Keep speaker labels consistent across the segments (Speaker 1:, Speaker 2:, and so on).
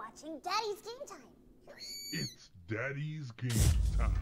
Speaker 1: watching Daddy's Game Time.
Speaker 2: It's Daddy's Game Time.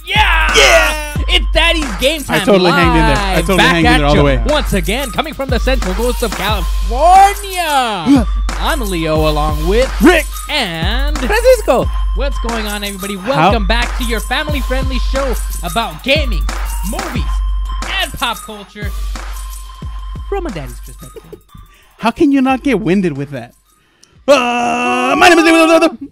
Speaker 3: Yeah! It's Daddy's Game Time.
Speaker 4: I totally hanged in there. I totally hanged in there all the way.
Speaker 3: Once again, coming from the Central Coast of California. I'm Leo along with
Speaker 4: Rick
Speaker 3: and
Speaker 5: Francisco.
Speaker 3: What's going on, everybody? Welcome back to your family-friendly show about gaming, movies, and pop culture from a daddy's perspective.
Speaker 4: How can you not get winded with that? My name is...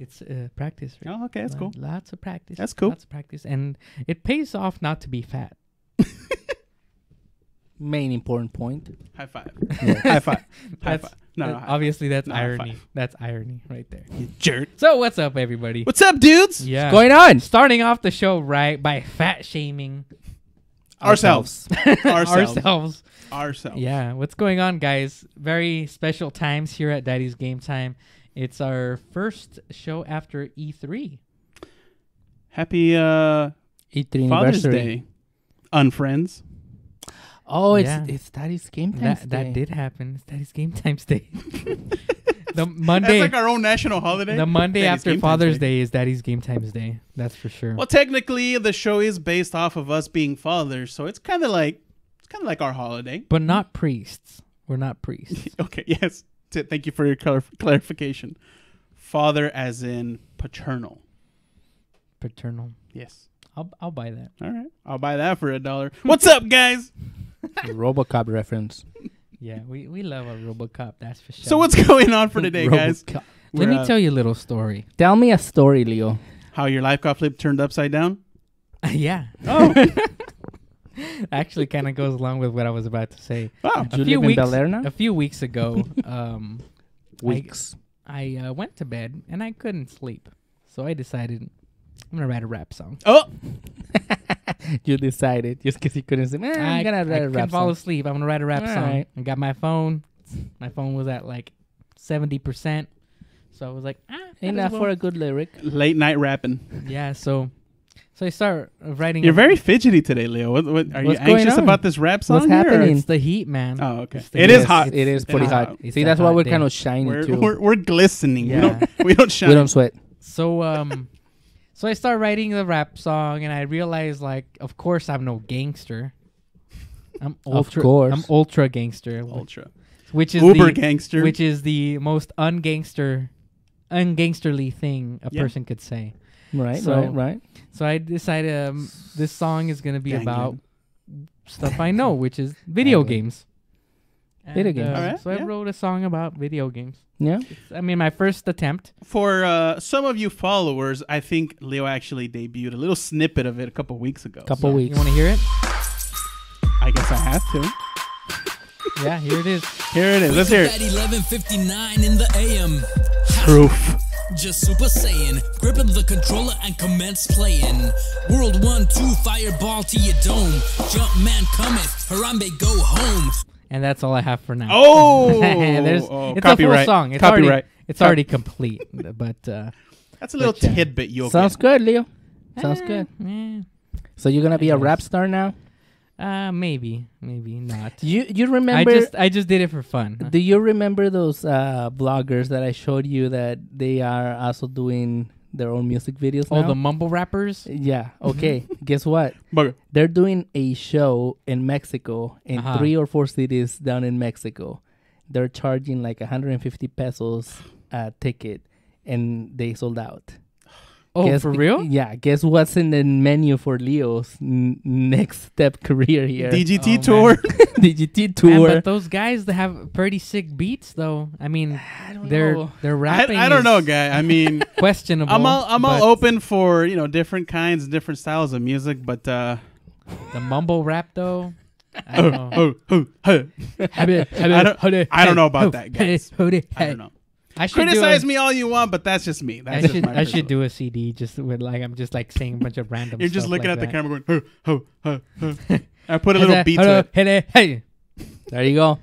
Speaker 3: It's practice. Right?
Speaker 4: Oh, okay, that's cool.
Speaker 3: Lots of practice.
Speaker 4: That's cool.
Speaker 3: Lots of practice. And it pays off not to be fat.
Speaker 5: Main important point.
Speaker 4: High five. High five. High five. No,
Speaker 3: obviously, that's
Speaker 4: no,
Speaker 3: irony.
Speaker 4: five.
Speaker 3: That's irony right there.
Speaker 4: You jerk.
Speaker 3: So, what's up, everybody?
Speaker 4: What's up, dudes?
Speaker 3: Yeah.
Speaker 5: What's going on?
Speaker 3: Starting off the show right by fat shaming
Speaker 4: Ourselves.
Speaker 3: ourselves.
Speaker 4: Ourselves.
Speaker 3: Yeah. What's going on, guys? Very special times here at Daddy's Game Time. It's our first show after E3.
Speaker 4: Happy
Speaker 5: E3
Speaker 4: Father's
Speaker 5: anniversary.
Speaker 4: Day, unfriends.
Speaker 5: Oh,
Speaker 3: Yeah.
Speaker 5: it's Daddy's Game Time.
Speaker 3: That did happen. It's Daddy's Game Times Day. The Monday.
Speaker 4: That's like our own national holiday.
Speaker 3: The Monday
Speaker 4: Daddy's
Speaker 3: after
Speaker 4: Game Times
Speaker 3: Father's Day is Daddy's Game Times Day. That's for sure.
Speaker 4: Well, technically, the show is based off of us being fathers, so it's kind of like our holiday.
Speaker 3: But not priests. We're not priests.
Speaker 4: Okay. Yes. Thank you for your clarification. Father, as in paternal.
Speaker 3: Paternal.
Speaker 4: Yes.
Speaker 3: I'll buy that.
Speaker 4: All right. I'll buy that for $1. What's up, guys?
Speaker 5: RoboCop reference.
Speaker 3: Yeah, we love our RoboCop. That's for sure.
Speaker 4: So what's going on for today, guys?
Speaker 5: RoboCop.
Speaker 3: Let
Speaker 4: We're,
Speaker 3: me tell you a little story.
Speaker 5: Tell me a story, Leo.
Speaker 4: how your life got flipped, turned upside down.
Speaker 3: Yeah.
Speaker 4: Oh.
Speaker 3: Actually, kind of goes along with what I was about to say.
Speaker 4: Wow.
Speaker 5: Do you live in Bel Air now?
Speaker 3: A few weeks ago,
Speaker 5: Weeks.
Speaker 3: I went to bed and I couldn't sleep, so I decided I'm gonna write a rap song.
Speaker 4: Oh.
Speaker 5: You decided just because you couldn't say, I'm gonna write a
Speaker 3: couldn't
Speaker 5: rap
Speaker 3: fall
Speaker 5: song.
Speaker 3: asleep. I'm gonna write a rap
Speaker 5: All
Speaker 3: song.
Speaker 5: right.
Speaker 3: I got my phone. My phone was at like 70%, so I was like,
Speaker 5: Enough for a good lyric.
Speaker 4: Late night rapping.
Speaker 3: yeah. So I start writing.
Speaker 4: You're very fidgety today, Leo. What are you
Speaker 5: What's going
Speaker 4: anxious
Speaker 5: on?
Speaker 4: about this rap song?
Speaker 5: What's
Speaker 4: here, or-
Speaker 5: happening?
Speaker 3: It's the heat, man.
Speaker 4: Oh, okay.
Speaker 3: It's the
Speaker 4: It
Speaker 3: heat.
Speaker 4: is hot.
Speaker 5: It is pretty
Speaker 4: It's
Speaker 5: hot.
Speaker 3: It's
Speaker 5: See,
Speaker 3: a
Speaker 5: that's why
Speaker 3: hot
Speaker 5: we're
Speaker 3: day.
Speaker 5: kind of shiny too.
Speaker 4: We're glistening.
Speaker 3: Yeah.
Speaker 4: We don't shine.
Speaker 5: We don't sweat.
Speaker 3: So so I start writing the rap song, and I realize, like, of course I'm no gangster. I'm ultra.
Speaker 5: course.
Speaker 3: I'm ultra gangster.
Speaker 4: Ultra.
Speaker 3: Which is
Speaker 4: Uber gangster.
Speaker 3: Which is the most ungangsterly thing a
Speaker 4: Yeah.
Speaker 3: person could say.
Speaker 5: Right,
Speaker 3: So-
Speaker 5: right.
Speaker 3: So I decided this song is gonna be
Speaker 4: Gang,
Speaker 3: about
Speaker 4: gang.
Speaker 3: stuff I know, which is video
Speaker 5: Gang.
Speaker 3: games.
Speaker 5: Video games.
Speaker 4: Alright,
Speaker 3: So I
Speaker 4: yeah.
Speaker 3: wrote a song about video games.
Speaker 5: Yeah.
Speaker 3: I mean, my first attempt.
Speaker 4: For some of you followers, I think Leo actually debuted a little snippet of it a couple weeks ago.
Speaker 5: Couple weeks.
Speaker 3: You want to hear it?
Speaker 4: I guess I have to.
Speaker 3: Yeah, here it is.
Speaker 4: Here it is. Let's hear
Speaker 6: At
Speaker 4: it.
Speaker 6: 11:59 in the AM.
Speaker 4: Proof.
Speaker 6: Just Super Saiyan, gripping the controller and commence playing. World 1, 2, fireball to your dome. Jumpman cometh, Harambe go home.
Speaker 3: And that's all I have for now.
Speaker 4: Oh,
Speaker 3: it's
Speaker 4: copyright.
Speaker 3: a full song. It's
Speaker 4: Copyright.
Speaker 3: already complete. But
Speaker 4: That's a little
Speaker 3: But, yeah.
Speaker 4: tidbit you'll
Speaker 5: Sounds
Speaker 4: get.
Speaker 5: good, Leo. Sounds good.
Speaker 3: eh,
Speaker 5: So you're gonna be a
Speaker 3: Yes.
Speaker 5: rap star now?
Speaker 3: maybe not.
Speaker 5: You remember?
Speaker 3: I just did it for fun.
Speaker 5: Do you remember those bloggers that I showed you that they are also doing their own music videos
Speaker 3: Oh,
Speaker 5: now?
Speaker 3: the mumble rappers.
Speaker 5: Yeah. Okay. Guess what?
Speaker 4: Bugger.
Speaker 5: They're doing a show in Mexico, in
Speaker 3: Uh-huh.
Speaker 5: 3 or 4 cities down in Mexico. They're charging like 150 pesos a ticket, and they sold out.
Speaker 3: Oh,
Speaker 5: Guess-
Speaker 3: for real?
Speaker 5: Yeah. Guess what's in the menu for Leo's next step career here?
Speaker 4: DGT
Speaker 3: Oh,
Speaker 4: tour.
Speaker 5: DGT
Speaker 3: Man,
Speaker 5: tour.
Speaker 3: but those guys, they have pretty sick beats, though. I mean,
Speaker 5: I don't
Speaker 3: their
Speaker 5: know.
Speaker 3: rapping.
Speaker 4: I don't
Speaker 3: is
Speaker 4: know, guy. I mean,
Speaker 3: questionable.
Speaker 4: I'm all
Speaker 3: but
Speaker 4: open for different kinds, different styles of music, but
Speaker 3: The mumble rap, though. I don't know.
Speaker 4: I don't know about that, guys. I don't know.
Speaker 3: I should
Speaker 4: Criticize
Speaker 3: do
Speaker 4: me all you want, but that's just me.
Speaker 3: I
Speaker 4: That's just
Speaker 3: should
Speaker 4: my
Speaker 3: I should
Speaker 4: personal-
Speaker 3: do a CD just with I'm just like saying a bunch of random.
Speaker 4: You're just
Speaker 3: stuff
Speaker 4: looking
Speaker 3: like
Speaker 4: at the
Speaker 3: that.
Speaker 4: camera going, ho, ho, ho, ho. I put a little beat to it.
Speaker 3: Hey.
Speaker 5: There you go.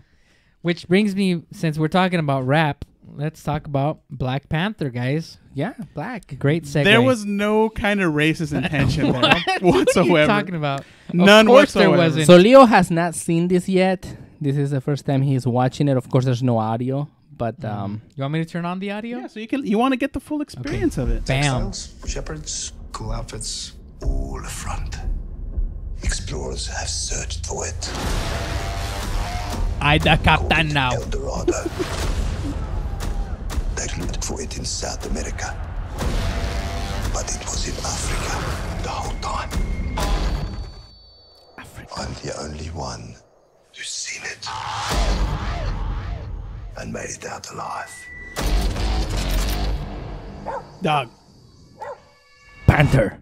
Speaker 3: Which brings me, since we're talking about rap, let's talk about Black Panther, guys.
Speaker 5: Yeah, black.
Speaker 3: Great segue.
Speaker 4: There was no kind of racist intention there
Speaker 3: What
Speaker 4: whatsoever.
Speaker 3: are you talking about?
Speaker 4: None
Speaker 3: Of course
Speaker 4: whatsoever.
Speaker 3: there wasn't.
Speaker 5: So Leo has not seen this yet. This is the first time he's watching it. Of course, there's no audio, but
Speaker 3: You want me to turn on the audio?
Speaker 4: Yeah, so you want to get the full experience of it.
Speaker 3: Bam.
Speaker 1: Shepherds, cool outfits, all front. Explorers have searched for it.
Speaker 3: I the captain now.
Speaker 1: El Dorado. They looked for it in South America. But it was in Africa the whole time. I'm the only one who's seen it. And made it out alive.
Speaker 4: Dog.
Speaker 5: Panther.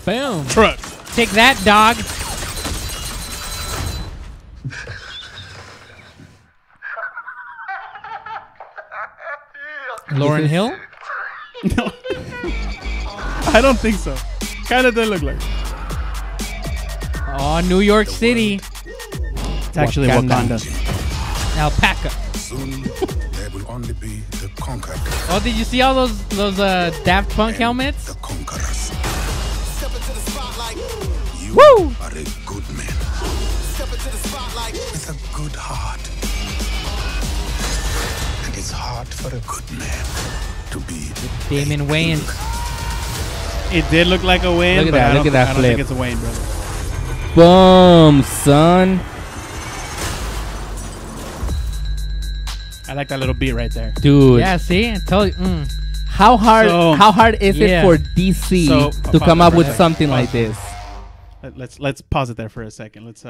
Speaker 3: Boom.
Speaker 4: Truck.
Speaker 3: Take that, dog. Lauryn Hill?
Speaker 4: No. I don't think so. Kind of doesn't look like.
Speaker 3: Oh, New York City.
Speaker 4: It's actually Wakanda.
Speaker 3: Alpaca.
Speaker 1: Soon, there will only be the conquered,
Speaker 3: Oh, did you see all those Daft Punk helmets?
Speaker 1: the conquerors. Step into the spotlight. You
Speaker 3: Woo!
Speaker 1: are a good man. Step into the spotlight. With a good heart. And it's hard for a good man to be.
Speaker 3: Damon Wayans.
Speaker 4: It did look like a Wayne,
Speaker 5: Look at
Speaker 4: but
Speaker 5: that,
Speaker 4: I don't,
Speaker 5: look at that
Speaker 4: I don't think
Speaker 5: flip.
Speaker 4: it's a Wayne, brother.
Speaker 5: Boom, son.
Speaker 4: I like that little beat right there.
Speaker 5: Dude.
Speaker 3: Yeah, see? I told you.
Speaker 5: How hard is
Speaker 3: Yeah.
Speaker 5: it for DC
Speaker 4: So,
Speaker 5: to come up
Speaker 4: pause it
Speaker 5: with
Speaker 4: for a
Speaker 5: something
Speaker 4: second.
Speaker 5: like this?
Speaker 4: Let's pause it there for a second. Let's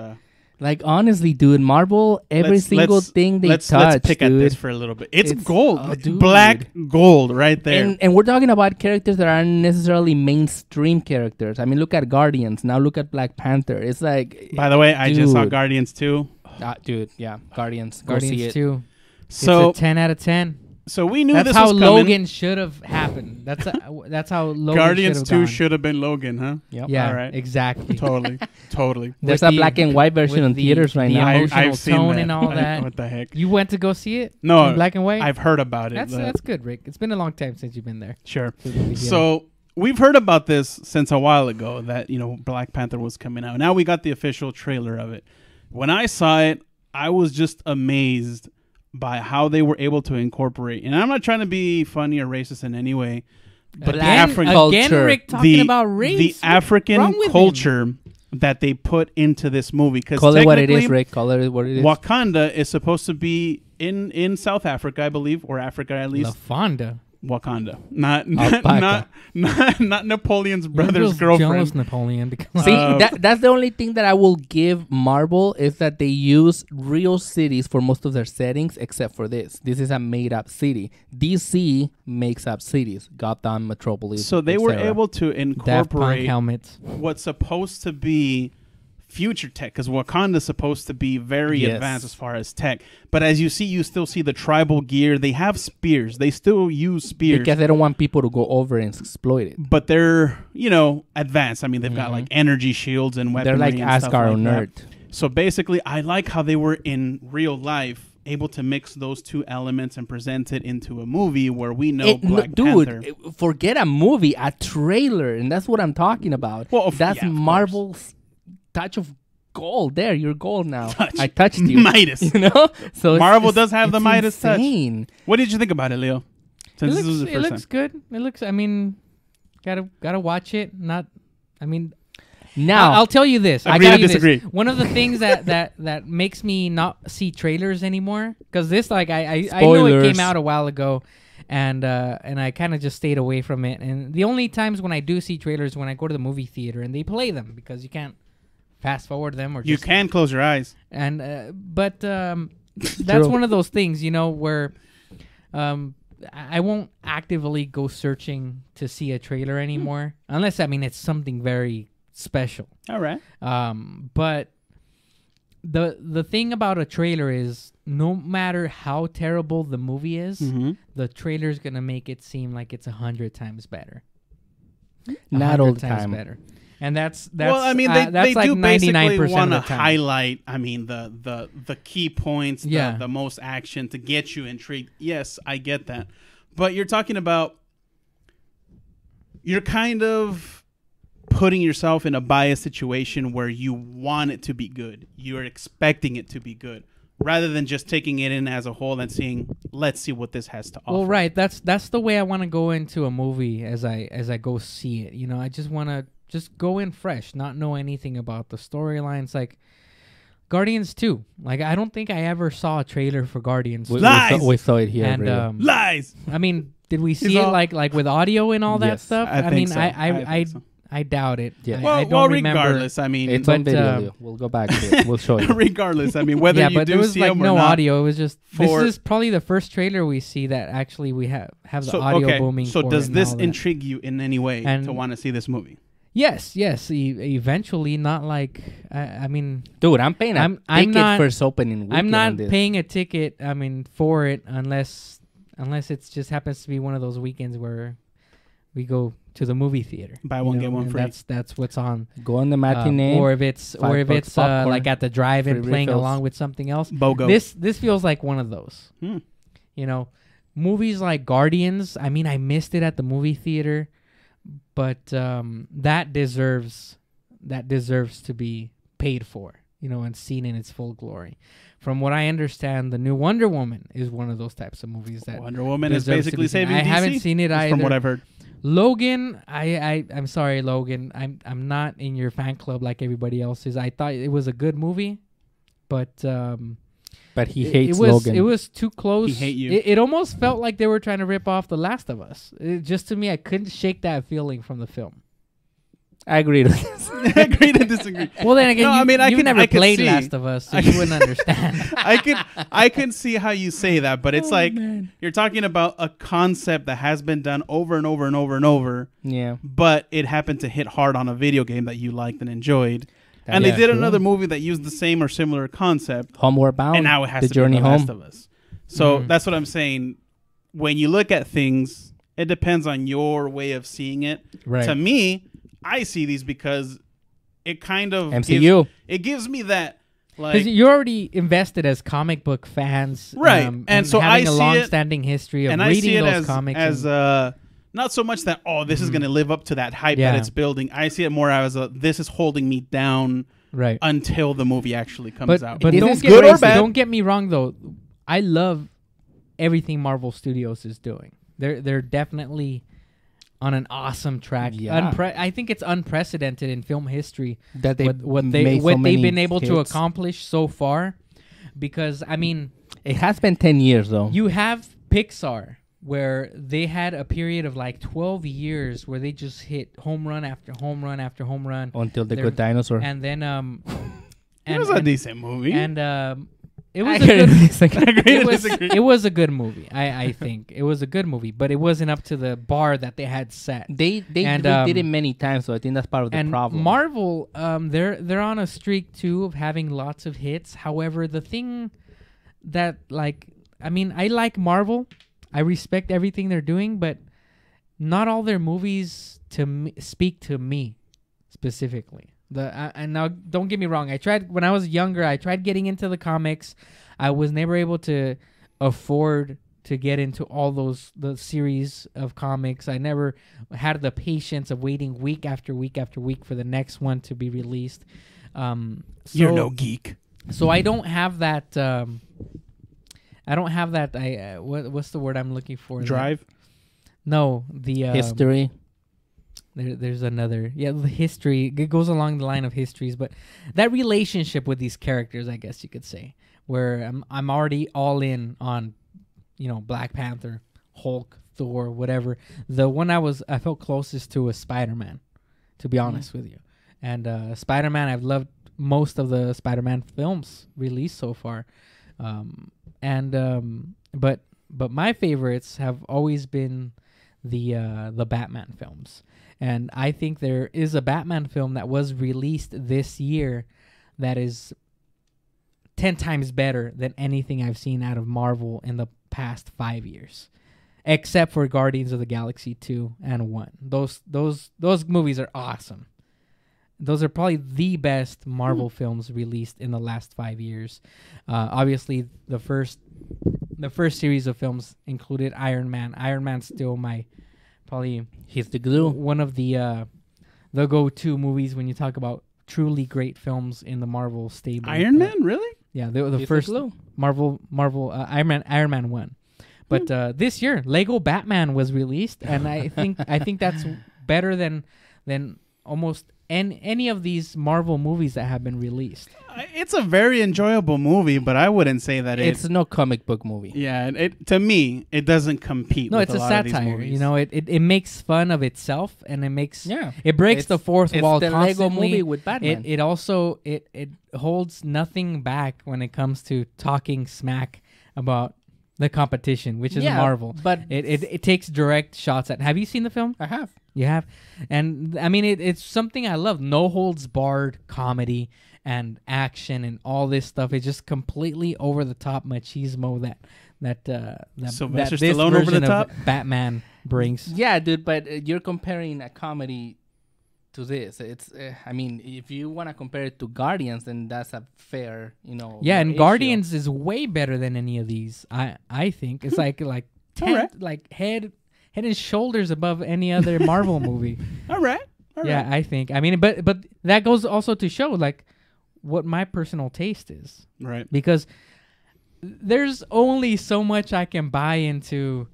Speaker 5: Like, honestly, dude, Marvel, every single thing they touch,
Speaker 4: let's pick
Speaker 5: dude.
Speaker 4: at this for a little bit. It's gold,
Speaker 5: oh, dude.
Speaker 4: black gold, right there.
Speaker 5: And we're talking about characters that aren't necessarily mainstream characters. I mean, look at Guardians. Now look at Black Panther. It's like,
Speaker 4: By the way, I just saw
Speaker 5: dude.
Speaker 4: Guardians 2.
Speaker 5: Dude, yeah, Guardians. Go see
Speaker 3: Guardians
Speaker 5: it.
Speaker 3: 2.
Speaker 4: So
Speaker 3: It's a 10 out of 10.
Speaker 4: so we knew
Speaker 3: That's
Speaker 4: this
Speaker 3: how
Speaker 4: was coming.
Speaker 3: Logan should have happened. That's how Logan
Speaker 4: Guardians
Speaker 3: should
Speaker 4: 2
Speaker 3: have
Speaker 4: should have been Logan, huh?
Speaker 5: Yep.
Speaker 3: Yeah,
Speaker 4: All right.
Speaker 3: exactly.
Speaker 4: Totally.
Speaker 5: There's
Speaker 3: With
Speaker 5: a black and white version
Speaker 3: with
Speaker 5: in theaters right
Speaker 3: the
Speaker 5: now.
Speaker 3: emotional
Speaker 4: I've seen
Speaker 3: tone
Speaker 4: that.
Speaker 3: and all that.
Speaker 4: What the heck?
Speaker 3: You went to go see it?
Speaker 4: No,
Speaker 3: in black and white.
Speaker 4: I've heard about it.
Speaker 3: That's good, Rick. It's been a long time since you've been there.
Speaker 4: Sure.
Speaker 3: to the movie theater.
Speaker 4: So we've heard about this since a while ago that, Black Panther was coming out. Now we got the official trailer of it. When I saw it, I was just amazed by how they were able to incorporate. And I'm not trying to be funny or racist in any way, but the
Speaker 5: Black
Speaker 4: African
Speaker 3: again,
Speaker 5: culture.
Speaker 3: Rick talking about race.
Speaker 4: the
Speaker 3: What's
Speaker 4: African
Speaker 3: wrong with him?
Speaker 4: culture that they put into this movie. Because
Speaker 5: Call it what it is, Rick. Call it what it is.
Speaker 4: Wakanda is supposed to be in South Africa, I believe, or Africa at
Speaker 3: La
Speaker 4: least.
Speaker 3: Fonda.
Speaker 4: Wakanda, not
Speaker 5: Alpaca.
Speaker 4: not Napoleon's brother's
Speaker 3: Jealous
Speaker 4: girlfriend.
Speaker 3: Napoleon. Because
Speaker 5: See, that's the only thing that I will give Marvel is that they use real cities for most of their settings, except for this. This is a made-up city. DC makes up cities. Gotham, Metropolis.
Speaker 4: So they were
Speaker 5: etc.
Speaker 4: able to
Speaker 3: Daft Punk
Speaker 4: incorporate
Speaker 3: helmets.
Speaker 4: what's supposed to be future tech, because Wakanda's supposed to be very
Speaker 5: Yes.
Speaker 4: advanced as far as tech. But as you see, you still see the tribal gear. They have spears. They still use spears.
Speaker 5: Because they don't want people to go over and exploit it.
Speaker 4: But they're, advanced. I mean, they've got like energy shields and weaponry.
Speaker 5: They're like
Speaker 4: and stuff
Speaker 5: Asgard
Speaker 4: like
Speaker 5: on
Speaker 4: that.
Speaker 5: Earth.
Speaker 4: So basically, I like how they were in real life able to mix those two elements and present it into a movie where we know Black Panther.
Speaker 5: Forget a movie, a trailer, and that's what I'm talking about.
Speaker 4: Well,
Speaker 5: that's
Speaker 4: yeah, of
Speaker 5: Marvel's touch of gold. There, you're gold now.
Speaker 4: Touch.
Speaker 5: I touched you.
Speaker 4: Midas.
Speaker 5: So
Speaker 4: Marvel does have the Midas touch.
Speaker 5: insane.
Speaker 4: What did you think about it, Leo? Since
Speaker 3: It
Speaker 4: this was the
Speaker 3: looks,
Speaker 4: first
Speaker 3: looks good. It looks. I mean, gotta watch it. Not. I mean,
Speaker 5: Now,
Speaker 3: I'll tell you this.
Speaker 4: Agree
Speaker 3: I'll
Speaker 4: to
Speaker 3: tell you
Speaker 4: disagree.
Speaker 3: This. One of the things that makes me not see trailers anymore, because this, like, I know it
Speaker 5: Spoilers.
Speaker 3: came out a while ago, and I kind of just stayed away from it. And the only times when I do see trailers when I go to the movie theater and they play them, because you can't fast forward them or
Speaker 4: You
Speaker 3: just,
Speaker 4: can close your eyes.
Speaker 3: and but that's
Speaker 5: True.
Speaker 3: one of those things, where I won't actively go searching to see a trailer anymore, unless it's something very special.
Speaker 4: All right.
Speaker 3: But the thing about a trailer is, no matter how terrible the movie is, the trailer's gonna make it seem like it's 100 times better.
Speaker 5: not all
Speaker 3: 100
Speaker 5: the
Speaker 3: times
Speaker 5: time.
Speaker 3: better. And that's
Speaker 4: well, I mean,
Speaker 3: that's
Speaker 4: they
Speaker 3: like
Speaker 4: do basically
Speaker 3: 99%
Speaker 4: want to
Speaker 3: of the time.
Speaker 4: highlight. I mean, the key points,
Speaker 3: Yeah.
Speaker 4: the most action to get you intrigued. Yes, I get that, but you're talking about you're kind of putting yourself in a biased situation where you want it to be good. You're expecting it to be good, rather than just taking it in as a whole and seeing, let's see what this has to offer.
Speaker 3: Well, right. That's the way I want to go into a movie as I go see it. You know, I just want to just go in fresh, not know anything about the storylines. Like Guardians 2. Like, I don't think I ever saw a trailer for Guardians 2.
Speaker 4: Lies!
Speaker 5: We saw it here.
Speaker 3: And
Speaker 5: really.
Speaker 4: Lies.
Speaker 3: I mean, did we see it like with audio and all that
Speaker 5: Yes.
Speaker 3: stuff?
Speaker 4: I think
Speaker 3: mean,
Speaker 4: so.
Speaker 3: I doubt it.
Speaker 5: Yeah.
Speaker 3: I don't
Speaker 4: Well,
Speaker 3: remember.
Speaker 4: regardless, I mean,
Speaker 5: It's on
Speaker 3: but,
Speaker 5: video. Leo. We'll go back to it. We'll show you.
Speaker 4: regardless, I mean, whether
Speaker 3: Yeah,
Speaker 4: you
Speaker 3: but there
Speaker 4: do
Speaker 3: was
Speaker 4: see
Speaker 3: like
Speaker 4: them or
Speaker 3: no
Speaker 4: not.
Speaker 3: audio. It was just
Speaker 4: for-
Speaker 3: this is probably the first trailer we see that actually we have the audio booming.
Speaker 4: So
Speaker 3: for
Speaker 4: does
Speaker 3: it and
Speaker 4: this
Speaker 3: all that.
Speaker 4: intrigue you in any way
Speaker 3: And-
Speaker 4: to want to see this movie?
Speaker 3: Yes. Eventually, not like I mean,
Speaker 5: Dude, I'm paying a
Speaker 3: I'm
Speaker 5: ticket
Speaker 3: not-
Speaker 5: first opening weekend.
Speaker 3: I'm
Speaker 5: on
Speaker 3: not
Speaker 5: this.
Speaker 3: paying a ticket. I mean, for it unless it just happens to be one of those weekends where we go to the movie theater.
Speaker 4: Buy
Speaker 3: you
Speaker 4: one,
Speaker 3: know,
Speaker 4: get one
Speaker 3: and
Speaker 4: free.
Speaker 3: That's what's on.
Speaker 5: Go on the matinee.
Speaker 3: Or if it's
Speaker 5: $5 popcorn,
Speaker 3: like at the drive-in
Speaker 5: free
Speaker 3: playing
Speaker 5: refills.
Speaker 3: along with something else.
Speaker 4: BOGO.
Speaker 3: This feels like one of those.
Speaker 4: Hmm.
Speaker 3: You know, movies like Guardians. I mean, I missed it at the movie theater, but that deserves to be paid for. You know, and seen in its full glory. From what I understand, the new Wonder Woman is one of those types of movies that
Speaker 4: Wonder Woman is
Speaker 3: deserves to
Speaker 4: basically
Speaker 3: be seen.
Speaker 4: saving
Speaker 3: I
Speaker 4: DC.
Speaker 3: haven't seen it
Speaker 4: That's
Speaker 3: either.
Speaker 4: from what I've heard.
Speaker 3: Logan, I'm sorry, Logan. I'm not in your fan club like everybody else is. I thought it was a good movie, but
Speaker 5: but he
Speaker 3: it
Speaker 5: hates
Speaker 3: was
Speaker 5: Logan.
Speaker 3: it was too close.
Speaker 4: He hate you.
Speaker 3: It almost felt like they were trying to rip off The Last of Us. Just to me, I couldn't shake that feeling from the film.
Speaker 5: I agree with this.
Speaker 4: I agree to disagree.
Speaker 3: Well, then again,
Speaker 4: No, I mean, I
Speaker 3: you've
Speaker 4: could-
Speaker 3: never
Speaker 4: I could
Speaker 3: played
Speaker 4: see.
Speaker 3: Last of Us, so you wouldn't understand.
Speaker 4: I can see how you say that, but it's like you're talking about a concept that has been done over and over and over and over,
Speaker 5: Yeah.
Speaker 4: but it happened to hit hard on a video game that you liked and enjoyed.
Speaker 5: That
Speaker 4: And
Speaker 5: is
Speaker 4: they did
Speaker 5: true.
Speaker 4: another movie that used the same or similar concept,
Speaker 5: Homeward Bound.
Speaker 4: and now it has
Speaker 5: The
Speaker 4: to
Speaker 5: Journey
Speaker 4: be The
Speaker 5: Home.
Speaker 4: Last of Us. So that's what I'm saying. When you look at things, it depends on your way of seeing it.
Speaker 3: Right.
Speaker 4: To me, I see these because it kind of
Speaker 5: MCU.
Speaker 4: it gives me that like
Speaker 3: Because you're already invested as comic book fans,
Speaker 4: Right. And so
Speaker 3: having
Speaker 4: I
Speaker 3: a
Speaker 4: see it-
Speaker 3: long-standing history of
Speaker 4: and I
Speaker 3: reading
Speaker 4: see it
Speaker 3: those comics.
Speaker 4: as not so much that this is going to live up to that hype
Speaker 3: Yeah.
Speaker 4: that it's building. I see it more as this is holding me down
Speaker 3: right.
Speaker 4: until the movie actually comes out.
Speaker 3: But
Speaker 5: Is
Speaker 3: don't
Speaker 5: this
Speaker 3: get,
Speaker 5: good or bad?
Speaker 3: don't get me wrong though. I love everything Marvel Studios is doing. They're definitely on an awesome track.
Speaker 5: Yeah.
Speaker 3: I think it's unprecedented in film history
Speaker 5: That they
Speaker 3: what
Speaker 5: made so
Speaker 3: they've
Speaker 5: many
Speaker 3: been able to
Speaker 5: hits.
Speaker 3: accomplish so far. Because I mean,
Speaker 5: It has been 10 years though.
Speaker 3: you have Pixar where they had a period of like 12 years where they just hit home run after home run after home run.
Speaker 5: Until the
Speaker 3: They're-
Speaker 5: Good Dinosaur.
Speaker 3: And then
Speaker 4: it was a decent movie.
Speaker 3: and it was
Speaker 5: I
Speaker 3: a
Speaker 5: agree
Speaker 3: good
Speaker 5: to disagree.
Speaker 3: it was a good movie. I think it was a good movie, but it wasn't up to the bar that they had set.
Speaker 5: They
Speaker 3: And,
Speaker 5: did it many times, so I think that's part of the
Speaker 3: And
Speaker 5: problem.
Speaker 3: Marvel, they're on a streak too of having lots of hits. However, the thing that I like Marvel. I respect everything they're doing, but not all their movies speak to me specifically. And now, don't get me wrong. I tried when I was younger. I tried getting into the comics. I was never able to afford to get into all the series of comics. I never had the patience of waiting week after week after week for the next one to be released.
Speaker 4: You're no geek.
Speaker 3: So I don't have that. What's the word I'm looking for?
Speaker 4: Drive.
Speaker 3: No, the
Speaker 5: History.
Speaker 3: There's another. Yeah, the history. It goes along the line of histories, but that relationship with these characters, I guess you could say, where I'm already all in on, Black Panther, Hulk, Thor, whatever. The one I felt closest to was Spider-Man, to be honest with you. And Spider-Man, I've loved most of the Spider-Man films released so far. But my favorites have always been the Batman films. And I think there is a Batman film that was released this year that is 10 times better than anything I've seen out of Marvel in the past 5 years. Except for Guardians of the Galaxy 2 and 1. Those movies are awesome. those are probably the best Marvel films released in the last 5 years. Obviously, the first series of films included Iron Man. Iron Man's still
Speaker 5: He's the glue.
Speaker 3: one of the go-to movies when you talk about truly great films in the Marvel stable.
Speaker 4: Iron Man, really?
Speaker 3: Yeah, the
Speaker 5: He's
Speaker 3: first
Speaker 5: the glue.
Speaker 3: Marvel Iron Man 1. But this year, Lego Batman was released, and I think that's better than almost any of these Marvel movies that have been released.
Speaker 4: It's a very enjoyable movie, but I wouldn't say that
Speaker 5: It's no comic book movie.
Speaker 4: Yeah, to me, it doesn't compete.
Speaker 3: No,
Speaker 4: with
Speaker 3: it's a
Speaker 4: lot of these
Speaker 3: satire.
Speaker 4: movies.
Speaker 3: You know, it makes fun of itself, and it breaks
Speaker 5: It's-
Speaker 3: the fourth wall
Speaker 5: It's the
Speaker 3: constantly.
Speaker 5: Lego movie with Batman.
Speaker 3: It also it holds nothing back when it comes to talking smack about the competition, which is Marvel.
Speaker 5: but
Speaker 3: It takes direct shots at. Have you seen the film?
Speaker 5: I have.
Speaker 3: You have, and I mean it's something I love. No holds barred comedy and action and all this stuff. It's just completely over the top machismo that
Speaker 4: Sylvester
Speaker 3: this
Speaker 4: Stallone over
Speaker 3: version
Speaker 4: the top?
Speaker 3: of Batman brings.
Speaker 5: Yeah, dude, but you're comparing a comedy to this. It's I mean, if you want to compare it to Guardians, then that's a fair,
Speaker 3: Yeah, and
Speaker 5: issue.
Speaker 3: Guardians is way better than any of these. I think it's like
Speaker 4: Alright.
Speaker 3: like head and shoulders above any other Marvel movie.
Speaker 4: All right.
Speaker 3: Yeah, I think. I mean, but that goes also to show like what my personal taste is,
Speaker 4: Right.
Speaker 3: because there's only so much I can buy into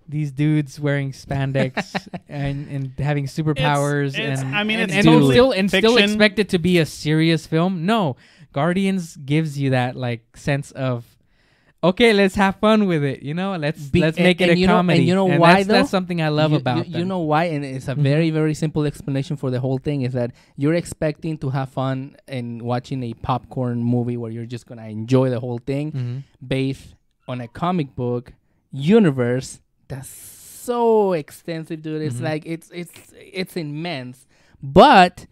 Speaker 3: these dudes wearing spandex and having superpowers
Speaker 4: It's-
Speaker 3: and
Speaker 4: I mean, it's
Speaker 3: and
Speaker 4: totally
Speaker 3: still
Speaker 4: fiction.
Speaker 3: expect it to be a serious film. No, Guardians gives you that like sense of, okay, let's have fun with it. Let's make it a comedy.
Speaker 5: And you know why,
Speaker 3: that's
Speaker 5: though?
Speaker 3: something I love about
Speaker 5: you
Speaker 3: them.
Speaker 5: know why, and it's a very, very simple explanation for the whole thing, is that you're expecting to have fun and watching a popcorn movie where you're just gonna enjoy the whole thing based on a comic book universe that's so extensive, dude. It's like it's immense. But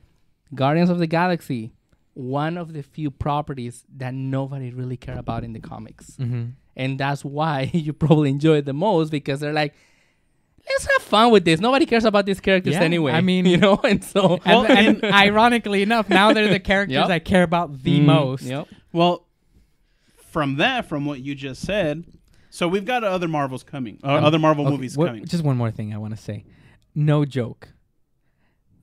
Speaker 5: Guardians of the Galaxy, one of the few properties that nobody really care about in the comics. And that's why you probably enjoy it the most, because they're like, let's have fun with this. Nobody cares about these characters
Speaker 3: Yeah,
Speaker 5: anyway.
Speaker 3: I mean,
Speaker 5: and so
Speaker 3: and ironically enough, now they're the characters
Speaker 5: Yep.
Speaker 3: I care about the most.
Speaker 5: Yep.
Speaker 4: Well, from what you just said, so we've got other Marvels coming, other Marvel movies coming.
Speaker 3: Just one more thing I want to say. No joke.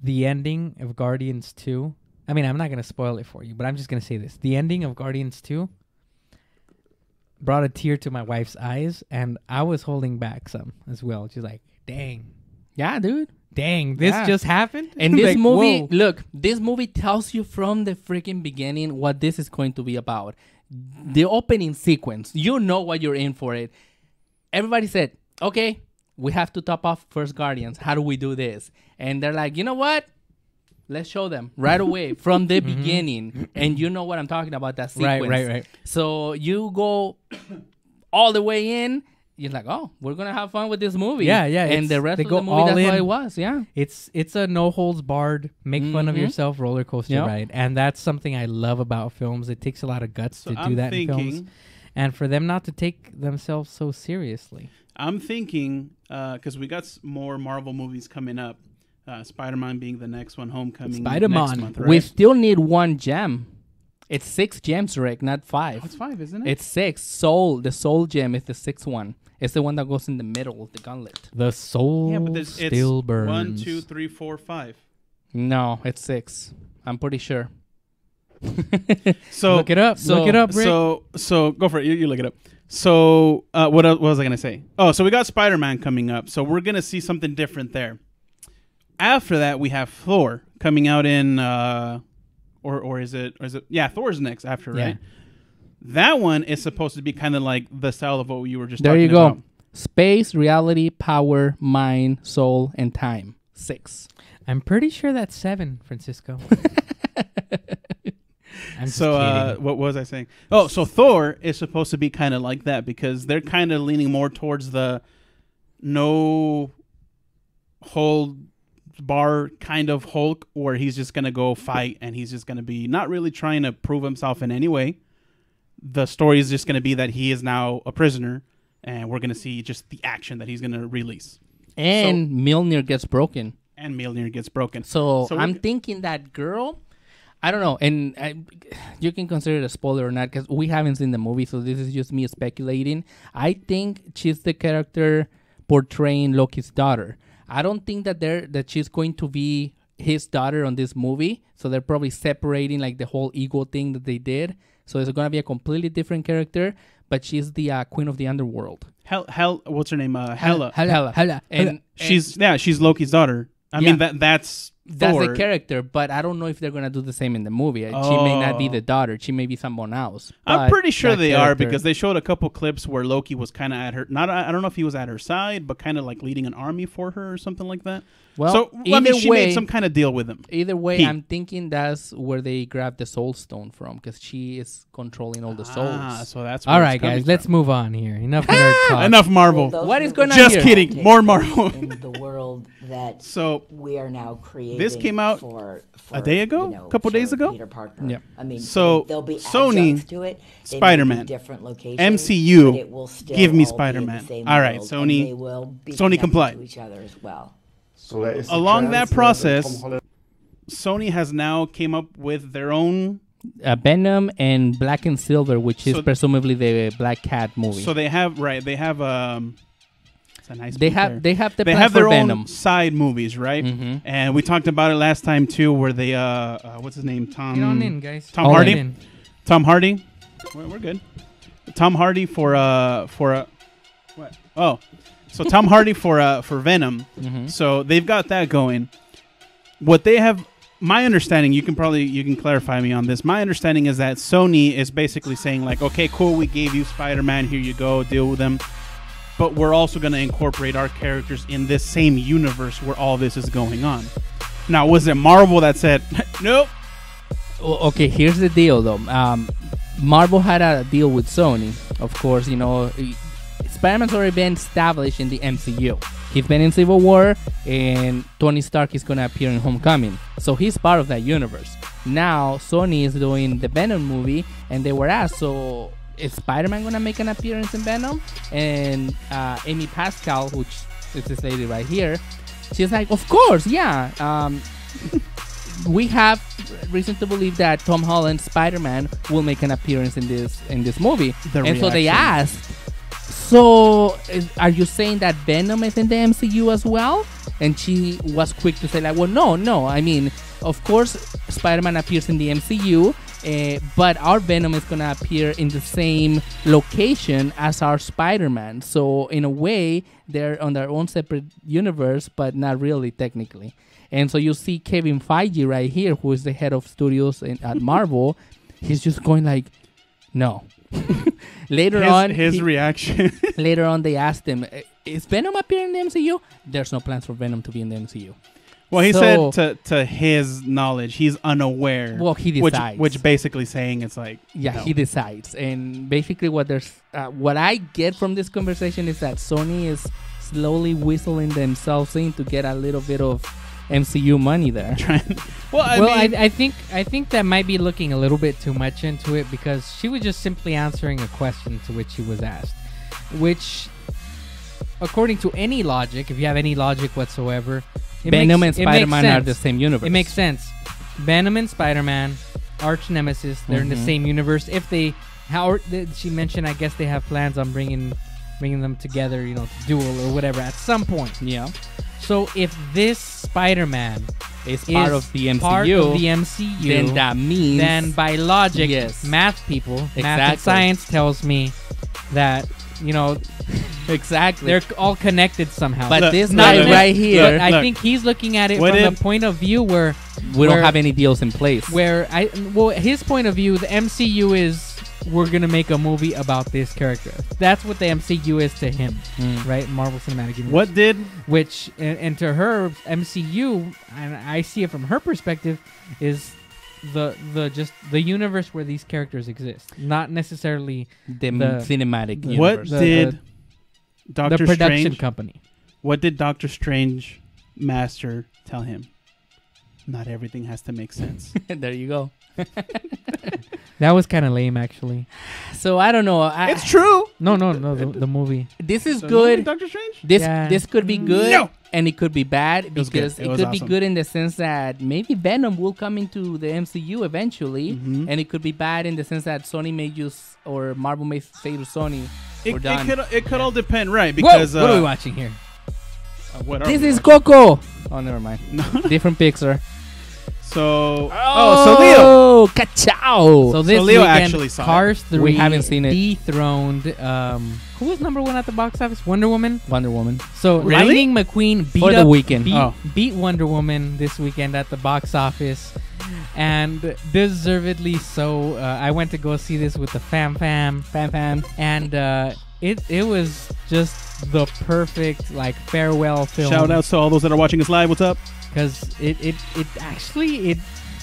Speaker 3: The ending of Guardians 2. I mean, I'm not going to spoil it for you, but I'm just going to say this. The ending of Guardians 2 brought a tear to my wife's eyes, and I was holding back some as well. She's like, dang,
Speaker 5: Yeah, dude.
Speaker 3: this
Speaker 5: Yeah.
Speaker 3: just happened?
Speaker 5: And this
Speaker 3: Like,
Speaker 5: movie,
Speaker 3: whoa.
Speaker 5: look, this movie tells you from the freaking beginning what this is going to be about. The opening sequence, you know what you're in for it. Everybody said, okay, we have to top off first Guardians. How do we do this? And they're like, you know what? Let's show them right away from the beginning. And you know what I'm talking about, that sequence.
Speaker 3: Right.
Speaker 5: So you go all the way in. You're like, oh, we're going to have fun with this movie.
Speaker 3: Yeah.
Speaker 5: And the rest
Speaker 3: they
Speaker 5: of
Speaker 3: go
Speaker 5: the movie,
Speaker 3: all
Speaker 5: that's what
Speaker 3: in.
Speaker 5: it was. Yeah.
Speaker 3: It's a no holds barred, make fun of yourself roller coaster
Speaker 5: Yep.
Speaker 3: ride, and that's something I love about films. It takes a lot of guts to do that in films, and for them not to take themselves so seriously.
Speaker 4: I'm thinking, because we got more Marvel movies coming up, Spider-Man being the next one, Homecoming
Speaker 3: Spider-Man.
Speaker 4: next month, right?
Speaker 5: We still need one gem. It's 6 gems, Rick, not 5.
Speaker 4: Oh, it's 5, isn't it?
Speaker 5: It's 6. The soul gem is the 6th one. It's the one that goes in the middle of the gauntlet.
Speaker 3: The soul
Speaker 4: yeah, but
Speaker 3: still
Speaker 4: it's
Speaker 3: burns.
Speaker 4: 1, 2, 3, 4, 5.
Speaker 5: No, it's 6. I'm pretty sure.
Speaker 4: So
Speaker 3: Look it up. Look it up, Rick.
Speaker 4: So go for it. You look it up. So what was I gonna say? Oh, so we got Spider-Man coming up. So we're gonna see something different there. After that, we have Thor coming out in, or is it? Yeah, Thor's next after,
Speaker 3: Yeah.
Speaker 4: right? That one is supposed to be kind of like the style of what you were just
Speaker 5: There
Speaker 4: talking
Speaker 5: you go.
Speaker 4: about.
Speaker 5: Space, reality, power, mind, soul, and time. 6.
Speaker 3: I'm pretty sure that's 7, Francisco. I'm just
Speaker 4: So
Speaker 3: kidding.
Speaker 4: what was I saying? Oh, so Thor is supposed to be kind of like that because they're kind of leaning more towards the no hold bar kind of Hulk, where he's just gonna go fight and he's just gonna be not really trying to prove himself in any way. The story is just gonna be that he is now a prisoner, and we're gonna see just the action that he's gonna release.
Speaker 5: And Mjolnir gets broken.
Speaker 4: And Mjolnir gets broken.
Speaker 5: So
Speaker 4: So
Speaker 5: I'm
Speaker 4: we-
Speaker 5: thinking that girl. I don't know, and you can consider it a spoiler or not because we haven't seen the movie, so this is just me speculating. I think she's the character portraying Loki's daughter. I don't think that she's going to be his daughter on this movie, so they're probably separating like the whole ego thing that they did. So it's gonna be a completely different character, but she's the queen of the underworld.
Speaker 4: What's her name? Hela.
Speaker 5: Hela. And
Speaker 4: She's Loki's daughter. I mean that's
Speaker 5: that's
Speaker 4: Thor.
Speaker 5: the character, but I don't know if they're gonna do the same in the movie. She may not be the daughter; she may be someone else.
Speaker 4: I'm
Speaker 5: But
Speaker 4: pretty sure
Speaker 5: that
Speaker 4: they are
Speaker 5: character-
Speaker 4: because they showed a couple clips where Loki was kind of at her. I don't know if he was at her side, but kind of like leading an army for her or something like that.
Speaker 5: Well,
Speaker 4: so
Speaker 5: either
Speaker 4: she
Speaker 5: way,
Speaker 4: made some kind of deal with him.
Speaker 5: Either way,
Speaker 4: He-
Speaker 5: I'm thinking that's where they grabbed the Soul Stone from because she is controlling all the souls.
Speaker 4: So that's
Speaker 3: All
Speaker 4: where
Speaker 3: right,
Speaker 4: it's coming
Speaker 3: guys, let's
Speaker 4: from.
Speaker 3: move on here. Enough nerd talk.
Speaker 4: Enough Marvel.
Speaker 7: Well, those
Speaker 5: What is
Speaker 7: movies
Speaker 5: going on
Speaker 4: Just
Speaker 5: here?
Speaker 4: kidding.
Speaker 7: take
Speaker 4: More
Speaker 7: place
Speaker 4: Marvel.
Speaker 7: in the world that
Speaker 4: So
Speaker 7: we are now creating.
Speaker 4: This came out
Speaker 7: for
Speaker 4: a day ago?
Speaker 7: you know,
Speaker 4: Couple days
Speaker 7: for
Speaker 4: ago?
Speaker 7: Peter Parker.
Speaker 5: Yep.
Speaker 7: I mean,
Speaker 4: So,
Speaker 7: there'll be
Speaker 4: Sony,
Speaker 7: adjuncts to it. They may be
Speaker 4: Spider-Man,
Speaker 7: different locations,
Speaker 4: MCU,
Speaker 7: but it will still
Speaker 4: give me
Speaker 7: all be in the
Speaker 4: Spider-Man.
Speaker 7: same
Speaker 4: All right,
Speaker 7: world,
Speaker 4: Sony-
Speaker 7: and they will be
Speaker 4: Sony
Speaker 7: connected
Speaker 4: complied.
Speaker 7: to each other as well.
Speaker 8: So there is a
Speaker 4: Along
Speaker 8: chance
Speaker 4: that
Speaker 8: that
Speaker 4: process,
Speaker 8: Tom Holland
Speaker 4: Sony has now came up with their own.
Speaker 5: Venom and Black and Silver, which is
Speaker 4: So-
Speaker 5: presumably the Black Cat movie.
Speaker 4: So they have They have It's a nice.
Speaker 5: they
Speaker 4: boot
Speaker 5: have
Speaker 4: there.
Speaker 5: they have the
Speaker 4: They
Speaker 5: plan
Speaker 4: have
Speaker 5: for
Speaker 4: their
Speaker 5: Venom.
Speaker 4: own side movies, right?
Speaker 5: Mhm.
Speaker 4: And we talked about it last time too, where they what's his name?
Speaker 3: Get on in, guys.
Speaker 4: Tom
Speaker 5: All
Speaker 4: Hardy.
Speaker 5: in.
Speaker 3: In.
Speaker 4: Tom Hardy. We're good. Tom Hardy for a what? Oh, so Tom Hardy for Venom.
Speaker 5: Mhm.
Speaker 4: So they've got that going. What they have, my understanding, you can clarify me on this. My understanding is that Sony is basically saying like, okay, cool, we gave you Spider-Man, here you go, deal with them. But we're also going to incorporate our characters in this same universe where all this is going on. Now, was it Marvel that said, nope?
Speaker 5: Okay, here's the deal though. Marvel had a deal with Sony. Of course, you know, Spider-Man's already been established in the MCU. He's been in Civil War, and Tony Stark is going to appear in Homecoming. So he's part of that universe. Now, Sony is doing the Venom movie, and they were asked, so is Spider-Man going to make an appearance in Venom? And Amy Pascal, which is this lady right here, she's like, of course, yeah. We have reason to believe that Tom Holland's Spider-Man will make an appearance in this movie. And so they asked, so are you saying that Venom is in the MCU as well? And she was quick to say like, well, no. I mean, of course, Spider-Man appears in the MCU, but our Venom is going to appear in the same location as our Spider-Man. So in a way, they're on their own separate universe, but not really technically. And so you see Kevin Feige right here, who is the head of studios at Marvel. He's just going like, no. Later on,
Speaker 4: his reaction.
Speaker 5: Later on, they asked him, is Venom appearing in the MCU? There's no plans for Venom to be in the MCU.
Speaker 4: Well, he
Speaker 5: So-
Speaker 4: said to his knowledge, he's unaware.
Speaker 5: Well, he decides.
Speaker 4: Which basically saying it's like,
Speaker 5: Yeah,
Speaker 4: no.
Speaker 5: he decides. And basically what I get from this conversation is that Sony is slowly whistling themselves in to get a little bit of MCU money there.
Speaker 4: Well, I mean,
Speaker 3: I think that might be looking a little bit too much into it because she was just simply answering a question to which she was asked, which, according to any logic, if you have any logic whatsoever,
Speaker 5: Venom and
Speaker 3: it makes
Speaker 5: Spider-Man are
Speaker 3: sense.
Speaker 5: the same universe.
Speaker 3: It makes sense. Venom and Spider-Man, arch nemesis. They're in the
Speaker 5: Mhm.
Speaker 3: same universe. If they, she mentioned, I guess they have plans on bringing them together, you know, to duel or whatever at some point.
Speaker 5: Yeah.
Speaker 3: So if this Spider-Man
Speaker 5: Is part of the MCU.
Speaker 3: part of the MCU,
Speaker 5: then that means
Speaker 3: then by logic,
Speaker 5: Yes.
Speaker 3: math people, math and
Speaker 5: Exactly.
Speaker 3: science tells me that, you know,
Speaker 5: exactly.
Speaker 3: they're all connected somehow.
Speaker 5: But
Speaker 4: Look,
Speaker 5: this
Speaker 4: look,
Speaker 5: guy
Speaker 4: look,
Speaker 5: right
Speaker 4: look,
Speaker 5: here,
Speaker 3: But I
Speaker 4: look.
Speaker 3: think he's looking at it
Speaker 4: What
Speaker 3: from
Speaker 4: if-
Speaker 3: the point of view where
Speaker 5: we don't
Speaker 3: where-
Speaker 5: have any deals in place.
Speaker 3: his point of view, the MCU is we're gonna make a movie about this character. That's what the MCU is to him, right? Marvel Cinematic Universe.
Speaker 4: what did
Speaker 3: Which and to her MCU, and I see it from her perspective, is the universe where these characters exist, not necessarily
Speaker 5: the
Speaker 3: the-
Speaker 5: cinematic
Speaker 3: the-
Speaker 4: what
Speaker 5: universe.
Speaker 4: did Doctor
Speaker 3: the production
Speaker 4: Strange?
Speaker 3: company.
Speaker 4: What did Doctor Strange Master tell him? Not everything has to make sense.
Speaker 5: There you go.
Speaker 3: That was kind of lame, actually.
Speaker 5: So I don't know.
Speaker 4: It's true.
Speaker 3: No, the movie.
Speaker 5: This is
Speaker 4: So,
Speaker 5: good.
Speaker 4: Doctor Strange.
Speaker 5: This could be good.
Speaker 4: No.
Speaker 5: And it could be bad
Speaker 4: was good.
Speaker 5: because
Speaker 4: It
Speaker 5: it
Speaker 4: was
Speaker 5: could be
Speaker 4: awesome.
Speaker 5: good in the sense that maybe Venom will come into the MCU eventually,
Speaker 4: Mhm.
Speaker 5: and it could be bad in the sense that Sony may use or Marvel may say to Sony, "We're done."
Speaker 4: It could all depend, right?
Speaker 3: Whoa,
Speaker 4: Because
Speaker 3: what are we watching here?
Speaker 4: what are
Speaker 5: This
Speaker 4: we
Speaker 5: is
Speaker 4: watching?
Speaker 5: Coco. Oh, never mind. Different Pixar.
Speaker 4: So
Speaker 5: Oh, ka-chow.
Speaker 3: So this
Speaker 4: Leo
Speaker 3: weekend,
Speaker 4: actually saw
Speaker 3: Cars 3
Speaker 5: We haven't seen it.
Speaker 3: dethroned. Who was number one at the box office? Wonder Woman.
Speaker 5: Wonder Woman.
Speaker 3: So
Speaker 4: Really?
Speaker 3: Lightning McQueen beat
Speaker 5: For the
Speaker 3: up-
Speaker 5: weekend.
Speaker 3: beat,
Speaker 4: Oh.
Speaker 3: beat Wonder Woman this weekend at the box office, and deservedly so. I went to go see this with the fam, and it was just the perfect like farewell film.
Speaker 4: Shout outs to all those that are watching us live. What's up?
Speaker 3: Because it actually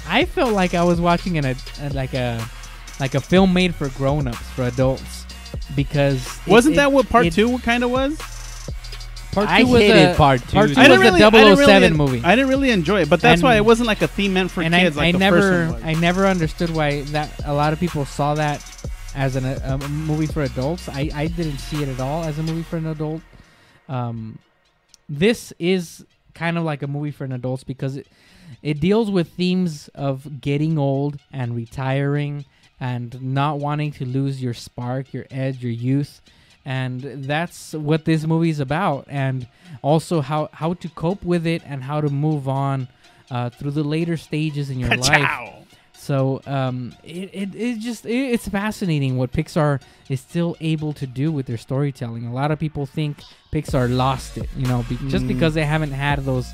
Speaker 3: I felt like I was watching like a film made for grown-ups, for adults, because
Speaker 4: Wasn't that what part
Speaker 3: it-
Speaker 4: 2 kind of was?
Speaker 3: Part
Speaker 5: I
Speaker 3: 2 was
Speaker 5: hated part 2.
Speaker 3: Part 2
Speaker 4: I
Speaker 3: was
Speaker 4: didn't
Speaker 3: the
Speaker 4: really- I didn't
Speaker 3: 007
Speaker 4: really-
Speaker 3: movie.
Speaker 4: I didn't really enjoy it, but that's
Speaker 3: And-
Speaker 4: why it wasn't like a theme meant for
Speaker 3: And
Speaker 4: kids.
Speaker 3: I
Speaker 4: Like the
Speaker 3: never
Speaker 4: first one was.
Speaker 3: I never understood why that a lot of people saw that as a movie for adults. I didn't see it at all as a movie for an adult. This is kind of like a movie for an adults because it deals with themes of getting old and retiring and not wanting to lose your spark, your edge, your youth. And that's what this movie is about. And also how to cope with it and how to move on through the later stages in your life. So it's fascinating what Pixar is still able to do with their storytelling. A lot of people think Pixar lost it, just because they haven't had those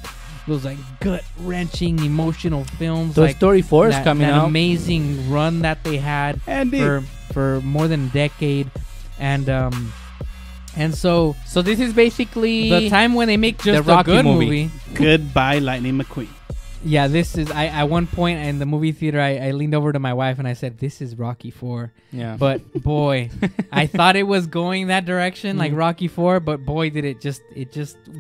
Speaker 3: like gut wrenching emotional films.
Speaker 5: Those
Speaker 3: like
Speaker 5: Story 4 is coming
Speaker 3: that
Speaker 5: out.
Speaker 3: amazing run that they had
Speaker 4: Andy.
Speaker 3: for more than a decade, and so
Speaker 5: So this is basically
Speaker 3: the time when they make just
Speaker 5: the
Speaker 3: a
Speaker 5: Rocky
Speaker 3: good
Speaker 5: movie.
Speaker 4: Goodbye, Lightning McQueen.
Speaker 3: Yeah, this is. At one point in the movie theater, I leaned over to my wife and I said, "This is Rocky 4."
Speaker 5: Yeah.
Speaker 3: But boy, I thought it was going that direction, like
Speaker 5: Mhm.
Speaker 3: Rocky 4. But boy, did it just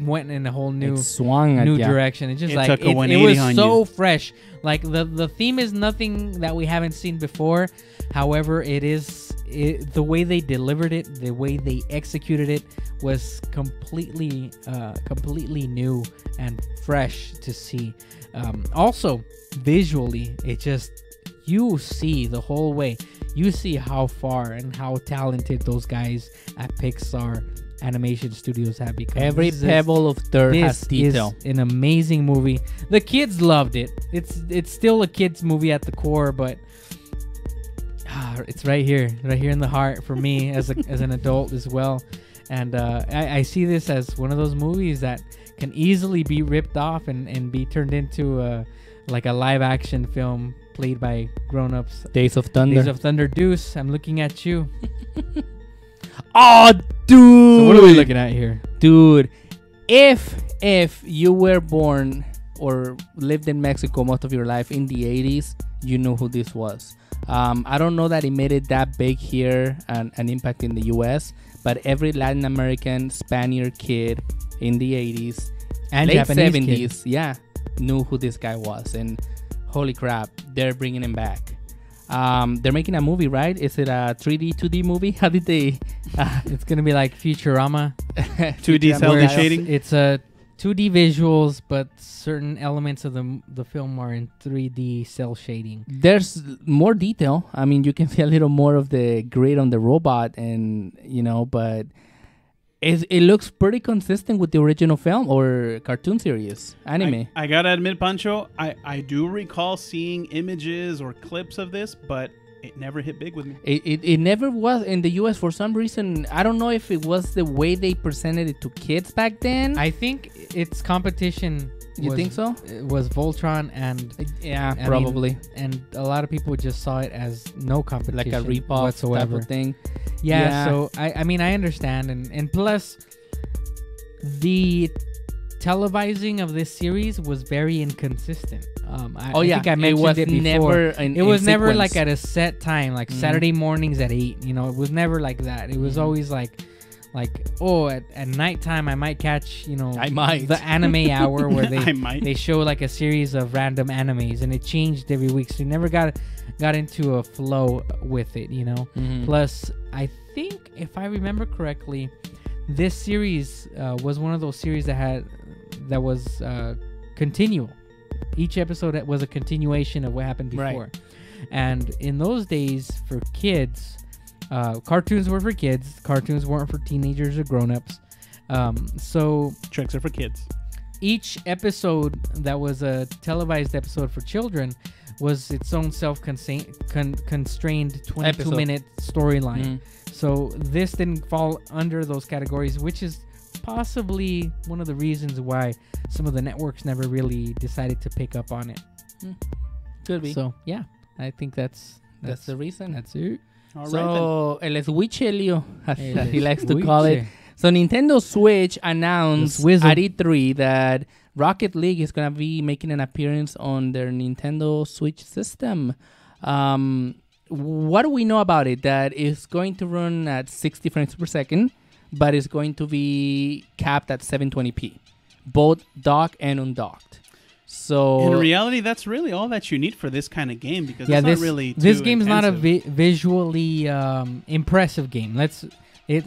Speaker 3: went in a whole new
Speaker 5: it swung at ya.
Speaker 3: direction. It just
Speaker 4: It
Speaker 3: like
Speaker 4: took a
Speaker 3: it
Speaker 4: 180
Speaker 3: was
Speaker 4: on
Speaker 3: so
Speaker 4: you.
Speaker 3: fresh. Like the theme is nothing that we haven't seen before. However, the way they delivered it, the way they executed it was completely new and fresh to see. Also, visually, you see the whole way. You see how far and how talented those guys at Pixar Animation Studios have become.
Speaker 5: Every
Speaker 3: This is-
Speaker 5: pebble of dirt has
Speaker 3: this
Speaker 5: detail.
Speaker 3: is an amazing movie. The kids loved it. It's still a kids movie at the core, but it's right here in the heart for me as an adult as well. And I see this as one of those movies that can easily be ripped off and be turned into like a live action film played by grown-ups.
Speaker 5: Days of Thunder.
Speaker 3: Days of Thunder. Deuce, I'm looking at you.
Speaker 5: Oh, dude.
Speaker 3: So what are we looking at here?
Speaker 5: Dude, if you were born or lived in Mexico most of your life in the 80s, you know who this was. I don't know that it made it that big here and an impact in the US, but every Latin American Spaniard kid in the 80s
Speaker 3: And
Speaker 5: late
Speaker 3: Japanese
Speaker 5: 70s, yeah, knew who this guy was. And holy crap, they're bringing him back. They're making a movie, right? Is it a 3D, 2D movie? How did they...
Speaker 3: It's going to be like Futurama.
Speaker 4: 2D cell
Speaker 3: Where
Speaker 4: shading.
Speaker 3: It's a 2D visuals, but certain elements of the film are in 3D cell shading.
Speaker 5: There's more detail. I mean, you can see a little more of the grid on the robot, and but it looks pretty consistent with the original film or cartoon series anime.
Speaker 4: I gotta admit, Pancho, I do recall seeing images or clips of this, but it never hit big with me.
Speaker 5: It never was in the US for some reason. I don't know if it was the way they presented it to kids back then.
Speaker 3: I think its competition.
Speaker 5: You think so?
Speaker 3: It was Voltron and
Speaker 5: Yeah,
Speaker 3: I
Speaker 5: probably.
Speaker 3: mean, and a lot of people just saw it as no competition,
Speaker 5: Like a ripoff
Speaker 3: whatsoever.
Speaker 5: type of thing.
Speaker 3: Yeah, so I mean I understand, and plus the televising of this series was very inconsistent. I think I mentioned
Speaker 5: was
Speaker 3: it before.
Speaker 5: never
Speaker 3: It was never
Speaker 5: sequence.
Speaker 3: like at a set time, like
Speaker 5: Mhm.
Speaker 3: Saturday mornings at 8. It was never like that. It was
Speaker 5: Mhm.
Speaker 3: always like at nighttime I might catch,
Speaker 5: I might.
Speaker 3: the anime hour where
Speaker 4: I might.
Speaker 3: they show like a series of random animes, and it changed every week, so you never got into a flow with it, Plus, I think if I remember correctly, this series was one of those series that was continual. Each episode was a continuation of what happened before.
Speaker 5: Right.
Speaker 3: And in those days, for kids, cartoons were for kids. Cartoons weren't for teenagers or grown-ups. So
Speaker 4: Tricks are for kids.
Speaker 3: each episode that was a televised episode for children was its own self-constrained 22-minute storyline. So this didn't fall under those categories, which is possibly one of the reasons why some of the networks never really decided to pick up on it.
Speaker 5: Could be.
Speaker 3: So yeah, I think that's
Speaker 5: the reason.
Speaker 3: That's it.
Speaker 5: El Switchelio, as he likes to
Speaker 3: Switch.
Speaker 5: call it. So Nintendo Switch announced at E3 that Rocket League is going to be making an appearance on their Nintendo Switch system. What do we know about it? That it's going to run at 60 frames per second, but it's going to be capped at 720p, both docked and undocked. So
Speaker 4: in reality, that's really all that you need for this kind of game, because it's
Speaker 3: this
Speaker 4: not really too
Speaker 3: this game's not a
Speaker 4: intensive.
Speaker 3: visually impressive game. It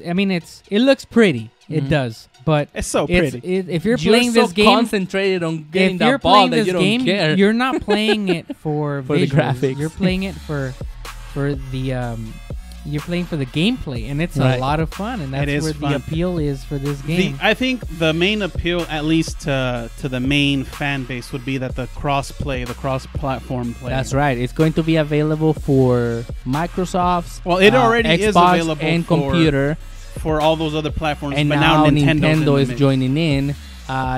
Speaker 3: looks pretty. It does, but
Speaker 4: It's so pretty.
Speaker 3: If you're
Speaker 5: you're
Speaker 3: playing
Speaker 5: so
Speaker 3: this game,
Speaker 5: concentrated on getting
Speaker 3: if you're
Speaker 5: that ball
Speaker 3: playing
Speaker 5: that
Speaker 3: this
Speaker 5: you don't
Speaker 3: game,
Speaker 5: care.
Speaker 3: you're not playing it for
Speaker 5: For the
Speaker 3: visuals.
Speaker 5: graphics.
Speaker 3: You're playing it for the you're playing for the gameplay, and it's
Speaker 5: Right.
Speaker 3: a lot of fun, and that's
Speaker 4: It is
Speaker 3: where
Speaker 4: fun.
Speaker 3: the appeal is for this game.
Speaker 4: I think the main appeal, at least to the main fan base, would be that the cross-platform play.
Speaker 5: That's right. It's going to be available for Microsoft's.
Speaker 4: Well, it already
Speaker 5: Xbox
Speaker 4: is available
Speaker 5: and
Speaker 4: for-
Speaker 5: computer,
Speaker 4: for all those other platforms,
Speaker 5: and
Speaker 4: but
Speaker 5: now
Speaker 4: Nintendo's in
Speaker 5: Nintendo
Speaker 4: the
Speaker 5: is
Speaker 4: mix.
Speaker 5: joining in,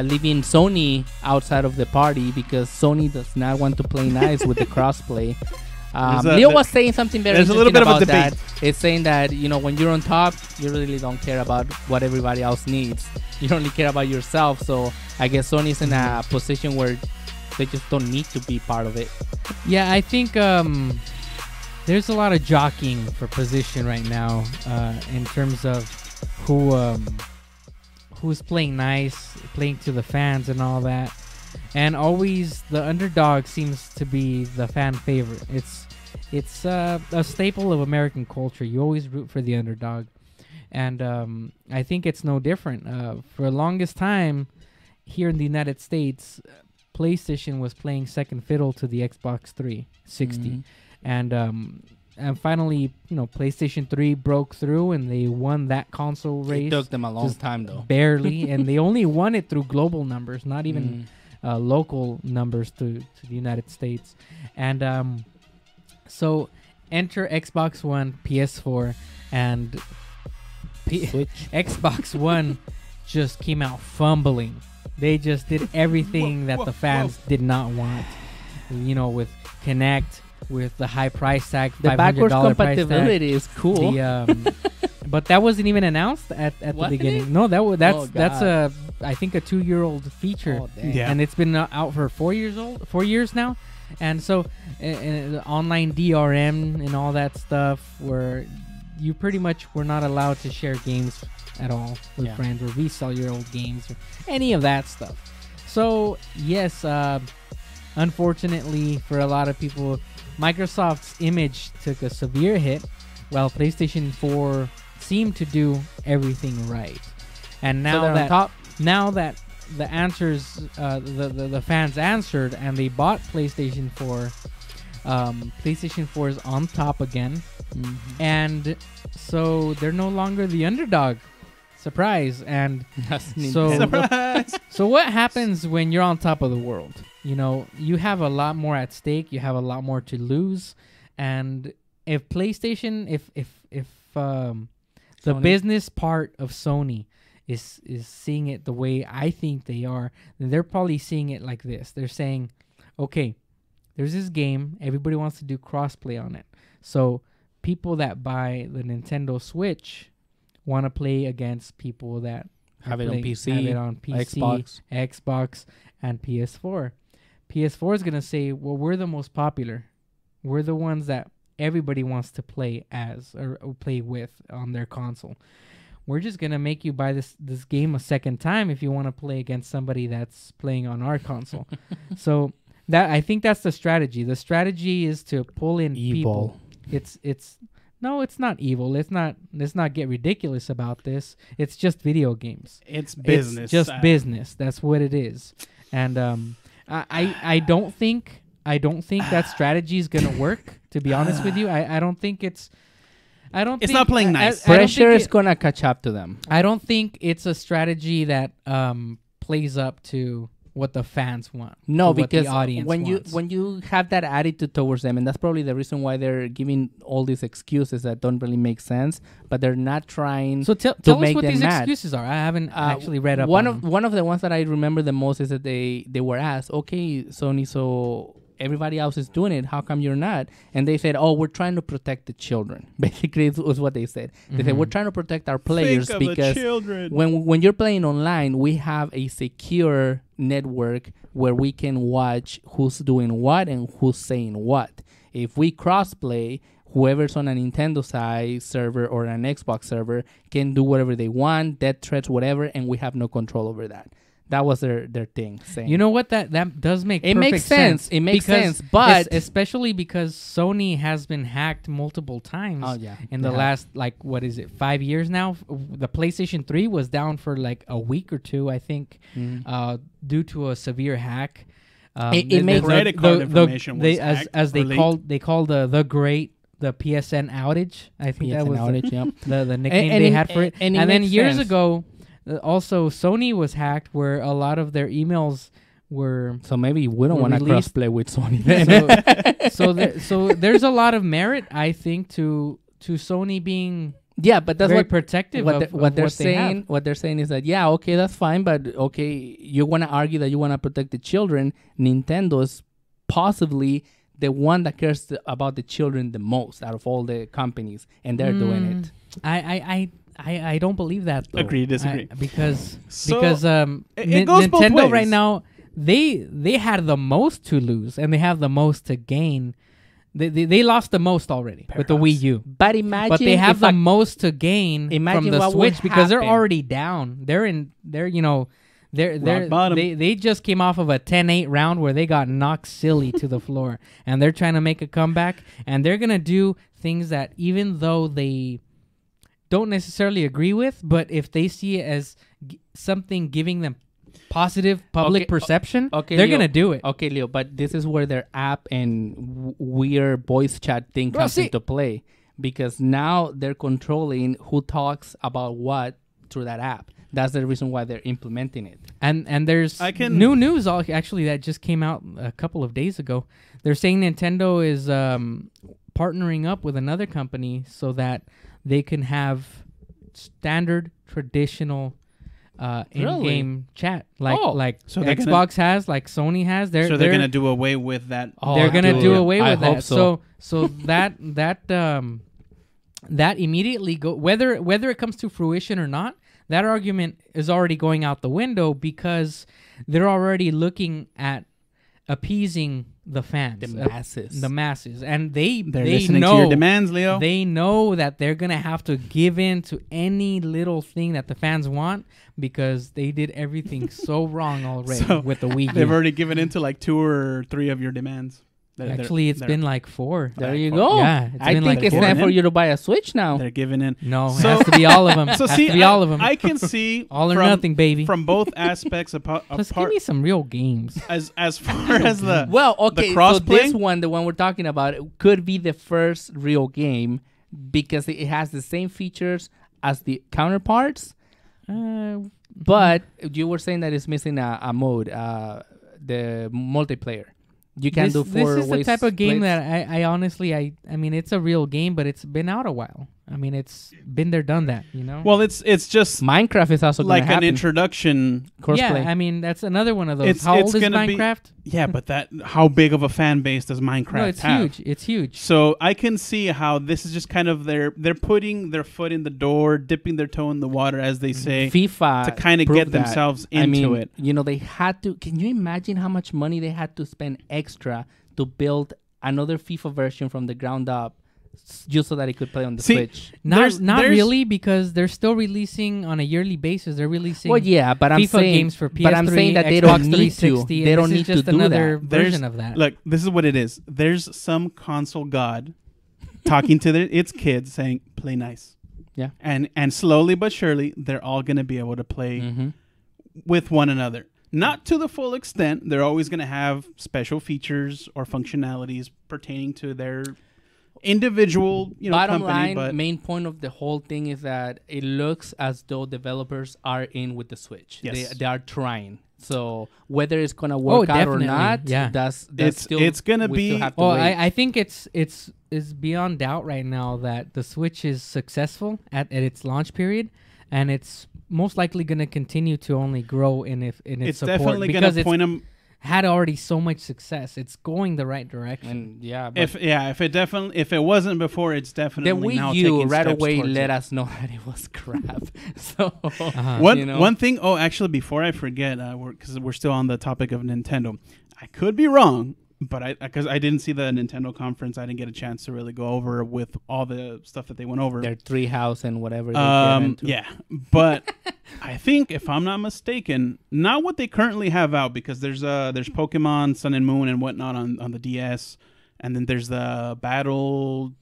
Speaker 5: leaving Sony outside of the party because Sony does not want to play nice with the crossplay. Leo was saying something very
Speaker 4: there's a
Speaker 5: interesting
Speaker 4: little bit of a
Speaker 5: about that.
Speaker 4: debate.
Speaker 5: It's saying that when you're on top, you really don't care about what everybody else needs. You only care about yourself. So I guess Sony's in a position where they just don't need to be part of it.
Speaker 3: Yeah, I think there's a lot of jockeying for position right now in terms of who's playing nice, playing to the fans and all that. And always the underdog seems to be the fan favorite. It's a staple of American culture. You always root for the underdog. And I think it's no different. For the longest time here in the United States, PlayStation was playing second fiddle to the Xbox 360. And finally, PlayStation 3 broke through and they won that console race.
Speaker 5: It took them a long
Speaker 3: just
Speaker 5: time, though.
Speaker 3: Barely. And they only won it through global numbers, not even local numbers to the United States. And so enter Xbox One, PS4, and Xbox One just came out fumbling. They just did everything that the fans did not want. With Kinect, with the high price tag, $500
Speaker 5: The backwards
Speaker 3: price
Speaker 5: compatibility
Speaker 3: tag.
Speaker 5: is cool.
Speaker 3: But that wasn't even announced at the
Speaker 5: Wasn't
Speaker 3: beginning.
Speaker 5: it?
Speaker 3: No, that's
Speaker 5: God.
Speaker 3: I think a 2-year-old feature.
Speaker 5: Oh, dang.
Speaker 4: Yeah.
Speaker 3: And it's been out for 4 years now. And so the online DRM and all that stuff, where you pretty much were not allowed to share games at all with friends or resell your old games or any of that stuff. So yes, unfortunately for a lot of people, Microsoft's image took a severe hit, while PlayStation 4 seemed to do everything right. And now
Speaker 5: they're on top.
Speaker 3: Now that the answers, the fans answered and they bought PlayStation 4, PlayStation 4 is on top again. And so they're no longer the underdog. Surprise. And so
Speaker 4: Surprise!
Speaker 3: so what happens when you're on top of the world? You have a lot more at stake. You have a lot more to lose. And if PlayStation, if the
Speaker 5: Sony.
Speaker 3: business part of Sony is seeing it the way I think they are, then they're probably seeing it like this. They're saying, okay, there's this game. Everybody wants to do crossplay on it. So people that buy the Nintendo Switch want to play against people that
Speaker 5: Have it on PC,
Speaker 3: have it on PC, Xbox, and PS4. PS4 is going to say, well, we're the most popular. We're the ones that everybody wants to play as or play with on their console. we're just gonna make you buy this game a second time if you want to play against somebody that's playing on our console. So that I think that's the strategy. The strategy is to pull in people. It's no, it's not evil. Let's not get ridiculous about this. It's just video games.
Speaker 4: It's business.
Speaker 3: It's just business. That's what it is. And I don't think that strategy is gonna work. To be honest with you, I don't think it's.
Speaker 4: It's not playing nice.
Speaker 5: Pressure is gonna catch up to them.
Speaker 3: I don't think it's a strategy that plays up to what the fans want.
Speaker 5: No,
Speaker 3: to what
Speaker 5: because
Speaker 3: the audience wants.
Speaker 5: when you have that attitude towards them, and that's probably the reason why they're giving all these excuses that don't really make sense, but they're not trying
Speaker 3: So tell
Speaker 5: to
Speaker 3: us
Speaker 5: make
Speaker 3: what
Speaker 5: them
Speaker 3: these
Speaker 5: mad.
Speaker 3: excuses are. I haven't actually read up
Speaker 5: one
Speaker 3: on
Speaker 5: of
Speaker 3: them.
Speaker 5: one of the ones that I remember the most is that they were asked, okay, Sony, so everybody else is doing it, how come you're not? And they said, oh, we're trying to protect the children. Basically, it was what they said. They said, we're trying to protect our players
Speaker 4: Think of the
Speaker 5: because
Speaker 4: children.
Speaker 5: when you're playing online, we have a secure network where we can watch who's doing what and who's saying what. If we cross-play, whoever's on a Nintendo side server or an Xbox server can do whatever they want, death threats, whatever, and we have no control over that. That was their thing. Saying.
Speaker 3: You know what? That does make
Speaker 5: It
Speaker 3: perfect
Speaker 5: makes sense. It makes
Speaker 3: Because
Speaker 5: sense, but-
Speaker 3: especially because Sony has been hacked multiple times.
Speaker 5: Oh, yeah.
Speaker 3: In the
Speaker 5: Yeah.
Speaker 3: last 5 years now. The PlayStation 3 was down for like a week or two, I think, due to a severe hack.
Speaker 5: It makes-
Speaker 4: Credit card information was hacked
Speaker 3: as they
Speaker 4: or leaked.
Speaker 3: called the PSN outage. I think that
Speaker 5: PSN
Speaker 3: was
Speaker 5: outage, yeah.
Speaker 3: the nickname
Speaker 5: And
Speaker 3: they
Speaker 5: it-
Speaker 3: had for it.
Speaker 5: and it
Speaker 3: And then
Speaker 5: makes
Speaker 3: years
Speaker 5: sense.
Speaker 3: ago, also Sony was hacked, where a lot of their emails were.
Speaker 5: So maybe we don't
Speaker 3: were
Speaker 5: want to
Speaker 3: released.
Speaker 5: cross-play with Sony then.
Speaker 3: So there's a lot of merit, I think, to Sony being
Speaker 5: Yeah, but that's
Speaker 3: very
Speaker 5: what
Speaker 3: protective
Speaker 5: what,
Speaker 3: of,
Speaker 5: they-
Speaker 3: of
Speaker 5: what they're
Speaker 3: they
Speaker 5: saying.
Speaker 3: have.
Speaker 5: What they're saying is that okay, that's fine, but okay, you want to argue that you want to protect the children. Nintendo is possibly the one that cares about the children the most out of all the companies, and they're doing it.
Speaker 3: I don't believe that, though.
Speaker 4: Agree, disagree.
Speaker 3: Because
Speaker 4: So,
Speaker 3: Nintendo
Speaker 4: goes both
Speaker 3: right
Speaker 4: ways.
Speaker 3: now, they had the most to lose and they have the most to gain. They lost the most already with the Wii U.
Speaker 5: But imagine,
Speaker 3: But they have
Speaker 5: if
Speaker 3: the
Speaker 5: a-
Speaker 3: most to gain
Speaker 5: Imagine
Speaker 3: from the
Speaker 5: what would
Speaker 3: Switch because they're
Speaker 5: happen.
Speaker 3: already down. They're
Speaker 4: Rock bottom.
Speaker 3: they just came off of a 10-8 round where they got knocked silly to the floor, and they're trying to make a comeback, and they're gonna do things that even though they don't necessarily agree with, but if they see it as something giving them positive public
Speaker 5: Okay,
Speaker 3: perception,
Speaker 5: okay,
Speaker 3: they're
Speaker 5: Leo.
Speaker 3: gonna do it.
Speaker 5: Okay, Leo, but this is where their app and weird voice chat thing
Speaker 3: Bro,
Speaker 5: comes
Speaker 3: see-
Speaker 5: into play, because now they're controlling who talks about what through that app. That's the reason why they're implementing it.
Speaker 3: And there's new news actually that just came out a couple of days ago. They're saying Nintendo is partnering up with another company so that they can have standard traditional in-game chat like
Speaker 4: So they're
Speaker 3: Xbox has, like Sony has. They're
Speaker 4: gonna do away with that.
Speaker 3: they're gonna do away
Speaker 5: I
Speaker 3: with
Speaker 5: hope
Speaker 3: that.
Speaker 5: so.
Speaker 3: So that immediately whether it comes to fruition or not, that argument is already going out the window because they're already looking at appeasing the fans,
Speaker 5: The masses.
Speaker 3: and they
Speaker 4: listening
Speaker 3: know
Speaker 4: to your demands, Leo.
Speaker 3: They know that they're gonna have to give in to any little thing that the fans want because they did everything so wrong already
Speaker 4: So,
Speaker 3: with the Wii U.
Speaker 4: They've already given in to like 2 or 3 of your demands.
Speaker 3: Actually, it's been like 4.
Speaker 5: There you go.
Speaker 3: Yeah, it's
Speaker 5: I
Speaker 3: been
Speaker 5: think
Speaker 3: like
Speaker 5: it's
Speaker 3: 4.
Speaker 5: time for you to buy a Switch now.
Speaker 4: They're giving in.
Speaker 3: No,
Speaker 4: So-
Speaker 3: it has to be all of them.
Speaker 4: So
Speaker 3: has
Speaker 4: see,
Speaker 3: to be all of them.
Speaker 4: I can see
Speaker 3: all or
Speaker 4: from-
Speaker 3: nothing, baby.
Speaker 4: from both aspects.
Speaker 3: Plus, give me some real games.
Speaker 4: as far as the
Speaker 5: Well, okay, so
Speaker 4: cross-play?
Speaker 5: this one, the one we're talking about, it could be the first real game because it has the same features as the counterparts, but you were saying that it's missing a mode, the multiplayer. You can do 4
Speaker 3: This is the
Speaker 5: ways
Speaker 3: type of game
Speaker 5: splits.
Speaker 3: that I honestly I mean it's a real game, but it's been out a while. I mean it's been there, done that. You know.
Speaker 4: well, it's just
Speaker 5: Minecraft is also
Speaker 4: like
Speaker 5: gonna
Speaker 4: an
Speaker 5: happen.
Speaker 4: introduction.
Speaker 5: Crossplay.
Speaker 3: Yeah, I mean that's another one of those.
Speaker 4: It's-
Speaker 3: How
Speaker 4: it's
Speaker 3: old is
Speaker 4: gonna be-
Speaker 3: Minecraft?
Speaker 4: Yeah, but how big of a fan base does Minecraft
Speaker 3: No, it's
Speaker 4: have?
Speaker 3: huge. It's huge.
Speaker 4: So I can see how this is just kind of they're putting their foot in the door, dipping their toe in the water, as they say,
Speaker 5: FIFA
Speaker 4: to kind of
Speaker 5: proved
Speaker 4: get
Speaker 5: that.
Speaker 4: themselves
Speaker 5: I
Speaker 4: into
Speaker 5: mean,
Speaker 4: it.
Speaker 5: You know, they had to. Can you imagine how much money they had to spend extra to build another FIFA version from the ground up just so that it could play on the
Speaker 4: See,
Speaker 5: Switch.
Speaker 3: Not
Speaker 4: there's-
Speaker 3: really, because they're still releasing on a yearly basis. They're releasing
Speaker 5: Well, yeah, but I'm
Speaker 3: FIFA
Speaker 5: saying,
Speaker 3: games for PS3,
Speaker 5: but I'm saying that they
Speaker 3: Xbox
Speaker 5: don't need to.
Speaker 3: 360,
Speaker 5: They
Speaker 3: and
Speaker 5: don't
Speaker 3: this
Speaker 5: need
Speaker 3: is
Speaker 5: to
Speaker 3: just
Speaker 5: do
Speaker 3: another
Speaker 5: that.
Speaker 3: version of that.
Speaker 4: Look, this is what it is. There's some console god talking to its kids saying, "Play nice."
Speaker 5: Yeah.
Speaker 4: And slowly but surely, they're all going to be able to play
Speaker 5: Mm-hmm.
Speaker 4: with one another. Not to the full extent. They're always going to have special features or functionalities pertaining to their individual,
Speaker 5: Bottom
Speaker 4: company.
Speaker 5: line,
Speaker 4: But
Speaker 5: main point of the whole thing is that it looks as though developers are in with the Switch.
Speaker 4: Yes.
Speaker 5: They are trying. So whether it's gonna work out or
Speaker 3: definitely.
Speaker 5: not,
Speaker 3: Yeah.
Speaker 5: that's
Speaker 4: it's gonna
Speaker 5: we still
Speaker 4: be-
Speaker 5: have to
Speaker 3: Well,
Speaker 5: wait.
Speaker 3: I think it's beyond doubt right now that the Switch is successful at its launch period, and it's most likely going to continue to only grow in its
Speaker 4: it's
Speaker 3: support,
Speaker 4: definitely going
Speaker 3: because
Speaker 4: to
Speaker 3: it's
Speaker 4: point them.
Speaker 3: had already so much success. It's going the right direction.
Speaker 5: and yeah, but
Speaker 4: If it wasn't before, it's
Speaker 5: the
Speaker 4: definitely now
Speaker 5: Wii U
Speaker 4: taking
Speaker 5: right
Speaker 4: steps
Speaker 5: away
Speaker 4: towards
Speaker 5: let
Speaker 4: it.
Speaker 5: us know that it was crap. So
Speaker 4: One
Speaker 5: you know.
Speaker 4: one thing. Oh, actually, before I forget, because we're still on the topic of Nintendo, I could be wrong, but because I didn't see the Nintendo conference, I didn't get a chance to really go over with all the stuff that they went over.
Speaker 5: their treehouse and whatever. They get into.
Speaker 4: Yeah, but I think if I'm not mistaken, not what they currently have out, because there's Pokemon Sun and Moon and whatnot on the DS, and then there's the Battle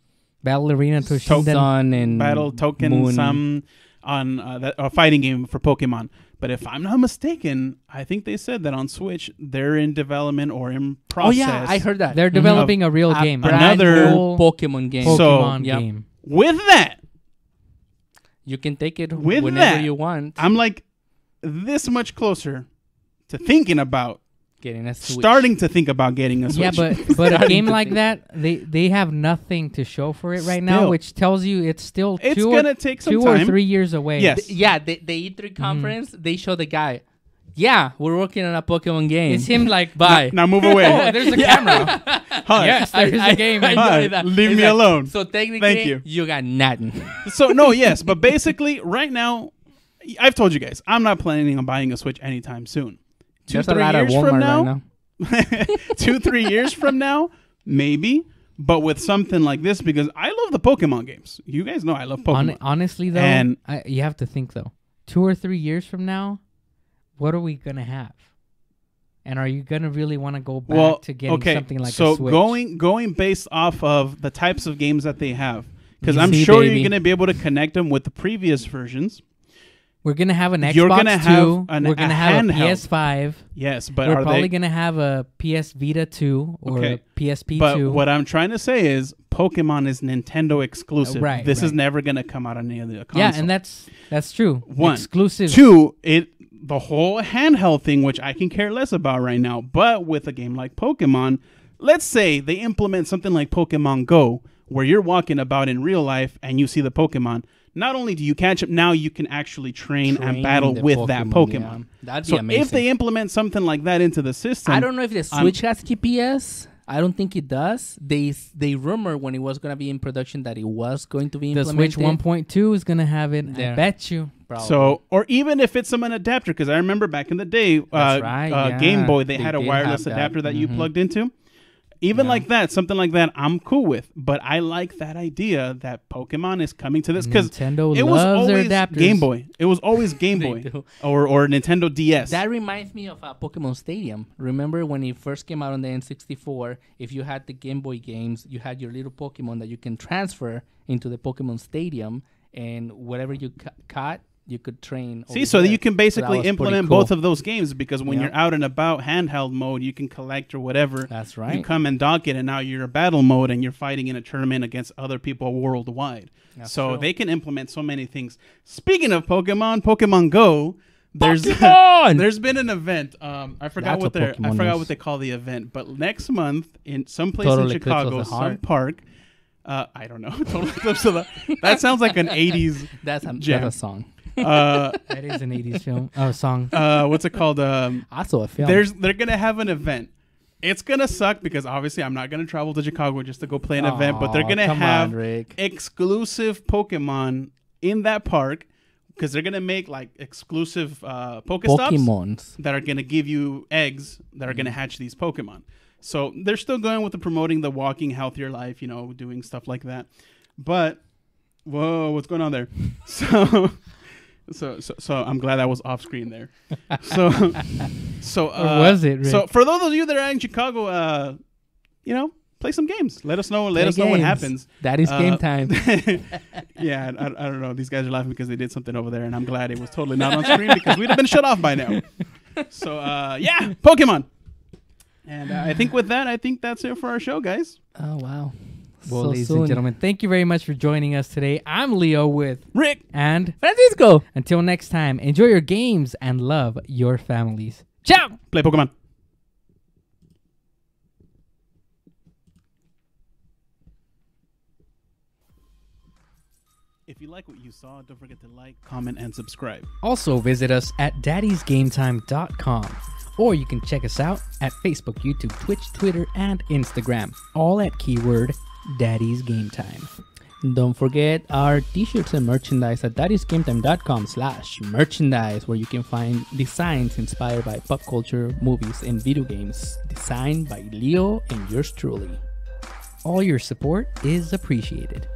Speaker 3: Arena Toshinden.
Speaker 5: Sun and
Speaker 4: Battle Token
Speaker 5: Moon.
Speaker 4: some on a fighting game for Pokemon. But if I'm not mistaken, I think they said that on Switch they're in development or in
Speaker 5: Oh
Speaker 4: process.
Speaker 5: yeah, I heard that.
Speaker 3: They're developing a real game.
Speaker 4: Another
Speaker 3: Full
Speaker 5: Pokemon game.
Speaker 3: Pokemon
Speaker 5: Yep.
Speaker 3: game.
Speaker 4: With that,
Speaker 5: You can take it
Speaker 4: With
Speaker 5: whenever
Speaker 4: that,
Speaker 5: you want.
Speaker 4: I'm like this much closer to thinking about
Speaker 5: Getting a Switch.
Speaker 4: starting to think about getting a Switch.
Speaker 3: Yeah, but a
Speaker 5: Starting
Speaker 3: game
Speaker 5: to
Speaker 3: like
Speaker 5: think.
Speaker 3: that, they have nothing to show for it right now,
Speaker 4: Still.
Speaker 3: which tells you it's still
Speaker 4: It's
Speaker 3: two
Speaker 4: gonna take some
Speaker 3: or
Speaker 4: time.
Speaker 3: 3 years away.
Speaker 4: Yes.
Speaker 5: Yeah, the E3 conference, they show the guy. Yeah, we're working on a Pokemon game.
Speaker 3: It's him like,
Speaker 5: Bye.
Speaker 4: Now move away.
Speaker 3: oh, there's a camera.
Speaker 4: Hi.
Speaker 3: Yes, there's a game.
Speaker 5: I know
Speaker 4: Hi,
Speaker 5: that.
Speaker 4: leave
Speaker 5: It's
Speaker 4: me alone.
Speaker 5: So technically,
Speaker 4: Thank you.
Speaker 5: got nothing.
Speaker 4: So no, yes, but basically, right now, I've told you guys, I'm not planning on buying a Switch anytime soon.
Speaker 5: There's a lot of Walmart right now.
Speaker 4: 2-3 years from now, maybe. But with something like this, because I love the Pokemon games. You guys know I love Pokemon.
Speaker 3: Honestly, though,
Speaker 4: And-
Speaker 3: you have to think, though. 2 or 3 years from now, what are we going to have? And are you going to really want to go back to getting something like
Speaker 4: so
Speaker 3: a Switch?
Speaker 4: going based off of the types of games that they have, because I'm
Speaker 5: DC,
Speaker 4: sure
Speaker 5: baby.
Speaker 4: you're going to be able to connect them with the previous versions.
Speaker 3: We're going to have an Xbox
Speaker 4: You're gonna
Speaker 3: 2.
Speaker 4: have
Speaker 3: We're going to have a
Speaker 4: handheld.
Speaker 3: PS5.
Speaker 4: Yes, but
Speaker 3: We're
Speaker 4: are
Speaker 3: probably
Speaker 4: they?
Speaker 3: going to have a PS Vita 2 or
Speaker 4: Okay.
Speaker 3: a PSP
Speaker 4: But
Speaker 3: 2.
Speaker 4: what I'm trying to say is Pokemon is Nintendo exclusive.
Speaker 3: Right,
Speaker 4: This is
Speaker 3: right.
Speaker 4: never going to come out on any other console.
Speaker 3: Yeah, and that's true.
Speaker 4: One.
Speaker 3: Exclusive.
Speaker 4: Two, the whole handheld thing, which I can care less about right now, but with a game like Pokemon, let's say they implement something like Pokemon Go, where you're walking about in real life and you see the Pokemon. Not only do you catch them, now you can actually train and
Speaker 5: Train
Speaker 4: battle
Speaker 5: the
Speaker 4: with that Pokemon.
Speaker 5: yeah. That'd
Speaker 4: So
Speaker 5: be amazing.
Speaker 4: if they implement something like that into the system,
Speaker 5: I don't know if the Switch has GPS. I don't think it does. They rumor when it was going to be in production that it was going to be
Speaker 3: The
Speaker 5: implemented.
Speaker 3: Switch 1.2 is going to have it. I
Speaker 5: There.
Speaker 3: bet you.
Speaker 5: Probably.
Speaker 4: So, or even if it's an adapter, because I remember back in the day,
Speaker 5: That's right, yeah.
Speaker 4: Game Boy, they
Speaker 5: They
Speaker 4: had a
Speaker 5: did
Speaker 4: wireless
Speaker 5: have that.
Speaker 4: adapter that you
Speaker 5: Mhm.
Speaker 4: plugged into. Even
Speaker 5: Yeah.
Speaker 4: like that, something like that, I'm cool with. But I like that idea that Pokemon is coming to this because
Speaker 3: Nintendo
Speaker 4: it was
Speaker 3: loves their
Speaker 4: always
Speaker 3: adapters.
Speaker 4: Game Boy. It was always Game
Speaker 5: They
Speaker 4: Boy
Speaker 5: do.
Speaker 4: or Nintendo DS.
Speaker 5: That reminds me of Pokemon Stadium. Remember when it first came out on the N64? If you had the Game Boy games, you had your little Pokemon that you can transfer into the Pokemon Stadium, and whatever you caught, you could train.
Speaker 4: See,
Speaker 5: over
Speaker 4: so that
Speaker 5: there.
Speaker 4: you can
Speaker 5: So that
Speaker 4: basically
Speaker 5: was pretty
Speaker 4: implement
Speaker 5: cool.
Speaker 4: both of those games because when
Speaker 5: Yeah.
Speaker 4: you're out and about handheld mode, you can collect or whatever.
Speaker 5: That's
Speaker 4: You
Speaker 5: right.
Speaker 4: come and dock it, and now you're a battle mode, and you're fighting in a tournament against other people worldwide.
Speaker 5: That's
Speaker 4: so
Speaker 5: true.
Speaker 4: they can implement so many things. Speaking of Pokemon Go. There's
Speaker 5: Pokemon!
Speaker 4: there's been an event. I forgot
Speaker 5: That's
Speaker 4: what
Speaker 5: what Pokemon is.
Speaker 4: what they call the event. But next month in some place
Speaker 5: Total
Speaker 4: in
Speaker 5: Eclipse of
Speaker 4: Chicago,
Speaker 5: the
Speaker 4: some
Speaker 5: Heart?
Speaker 4: park. I don't know. Total Eclipse of the. That sounds like an '80s.
Speaker 5: That's
Speaker 4: Jam.
Speaker 5: a song.
Speaker 3: That is an 80s film. Oh, song.
Speaker 4: What's it called?
Speaker 5: Also a film.
Speaker 4: They're gonna have an event. It's gonna suck because obviously I'm not gonna travel to Chicago just to go play an event, but they're
Speaker 5: Aw,
Speaker 4: gonna
Speaker 5: come
Speaker 4: have
Speaker 5: on, Rick.
Speaker 4: exclusive Pokemon in that park because they're gonna make like exclusive Pokestops
Speaker 5: Pokemons.
Speaker 4: that are gonna give you eggs that are gonna hatch these Pokemon. So they're still going with the promoting the walking healthier life, doing stuff like that. But whoa, what's going on there? So I'm glad I was off screen there. So
Speaker 3: Or was it, Rick?
Speaker 4: So for those of you that are in Chicago, play some games. Let us know. Let us know what happens.
Speaker 5: That is game time.
Speaker 4: Yeah, I don't know. These guys are laughing because they did something over there, and I'm glad it was totally not on screen because we'd have been shut off by now. So yeah, Pokemon. And I think with that, that's it for our show, guys.
Speaker 5: Oh wow.
Speaker 3: Well,
Speaker 5: So
Speaker 3: ladies
Speaker 5: soon.
Speaker 3: and gentlemen, thank you very much for joining us today. I'm Leo with
Speaker 4: Rick.
Speaker 3: and
Speaker 5: Francisco.
Speaker 3: until next time, enjoy your games and love your families. Ciao!
Speaker 4: Play Pokemon. If you like what you saw, don't forget to like, comment, and subscribe.
Speaker 3: Also visit us at daddysgametime.com, or you can check us out at Facebook, YouTube, Twitch, Twitter, and Instagram, all at keyword Daddy's Game Time.
Speaker 5: Don't forget our t-shirts and merchandise at daddysgametime.com/merchandise, where you can find designs inspired by pop culture, movies, and video games, designed by Leo and yours truly.
Speaker 3: All your support is appreciated.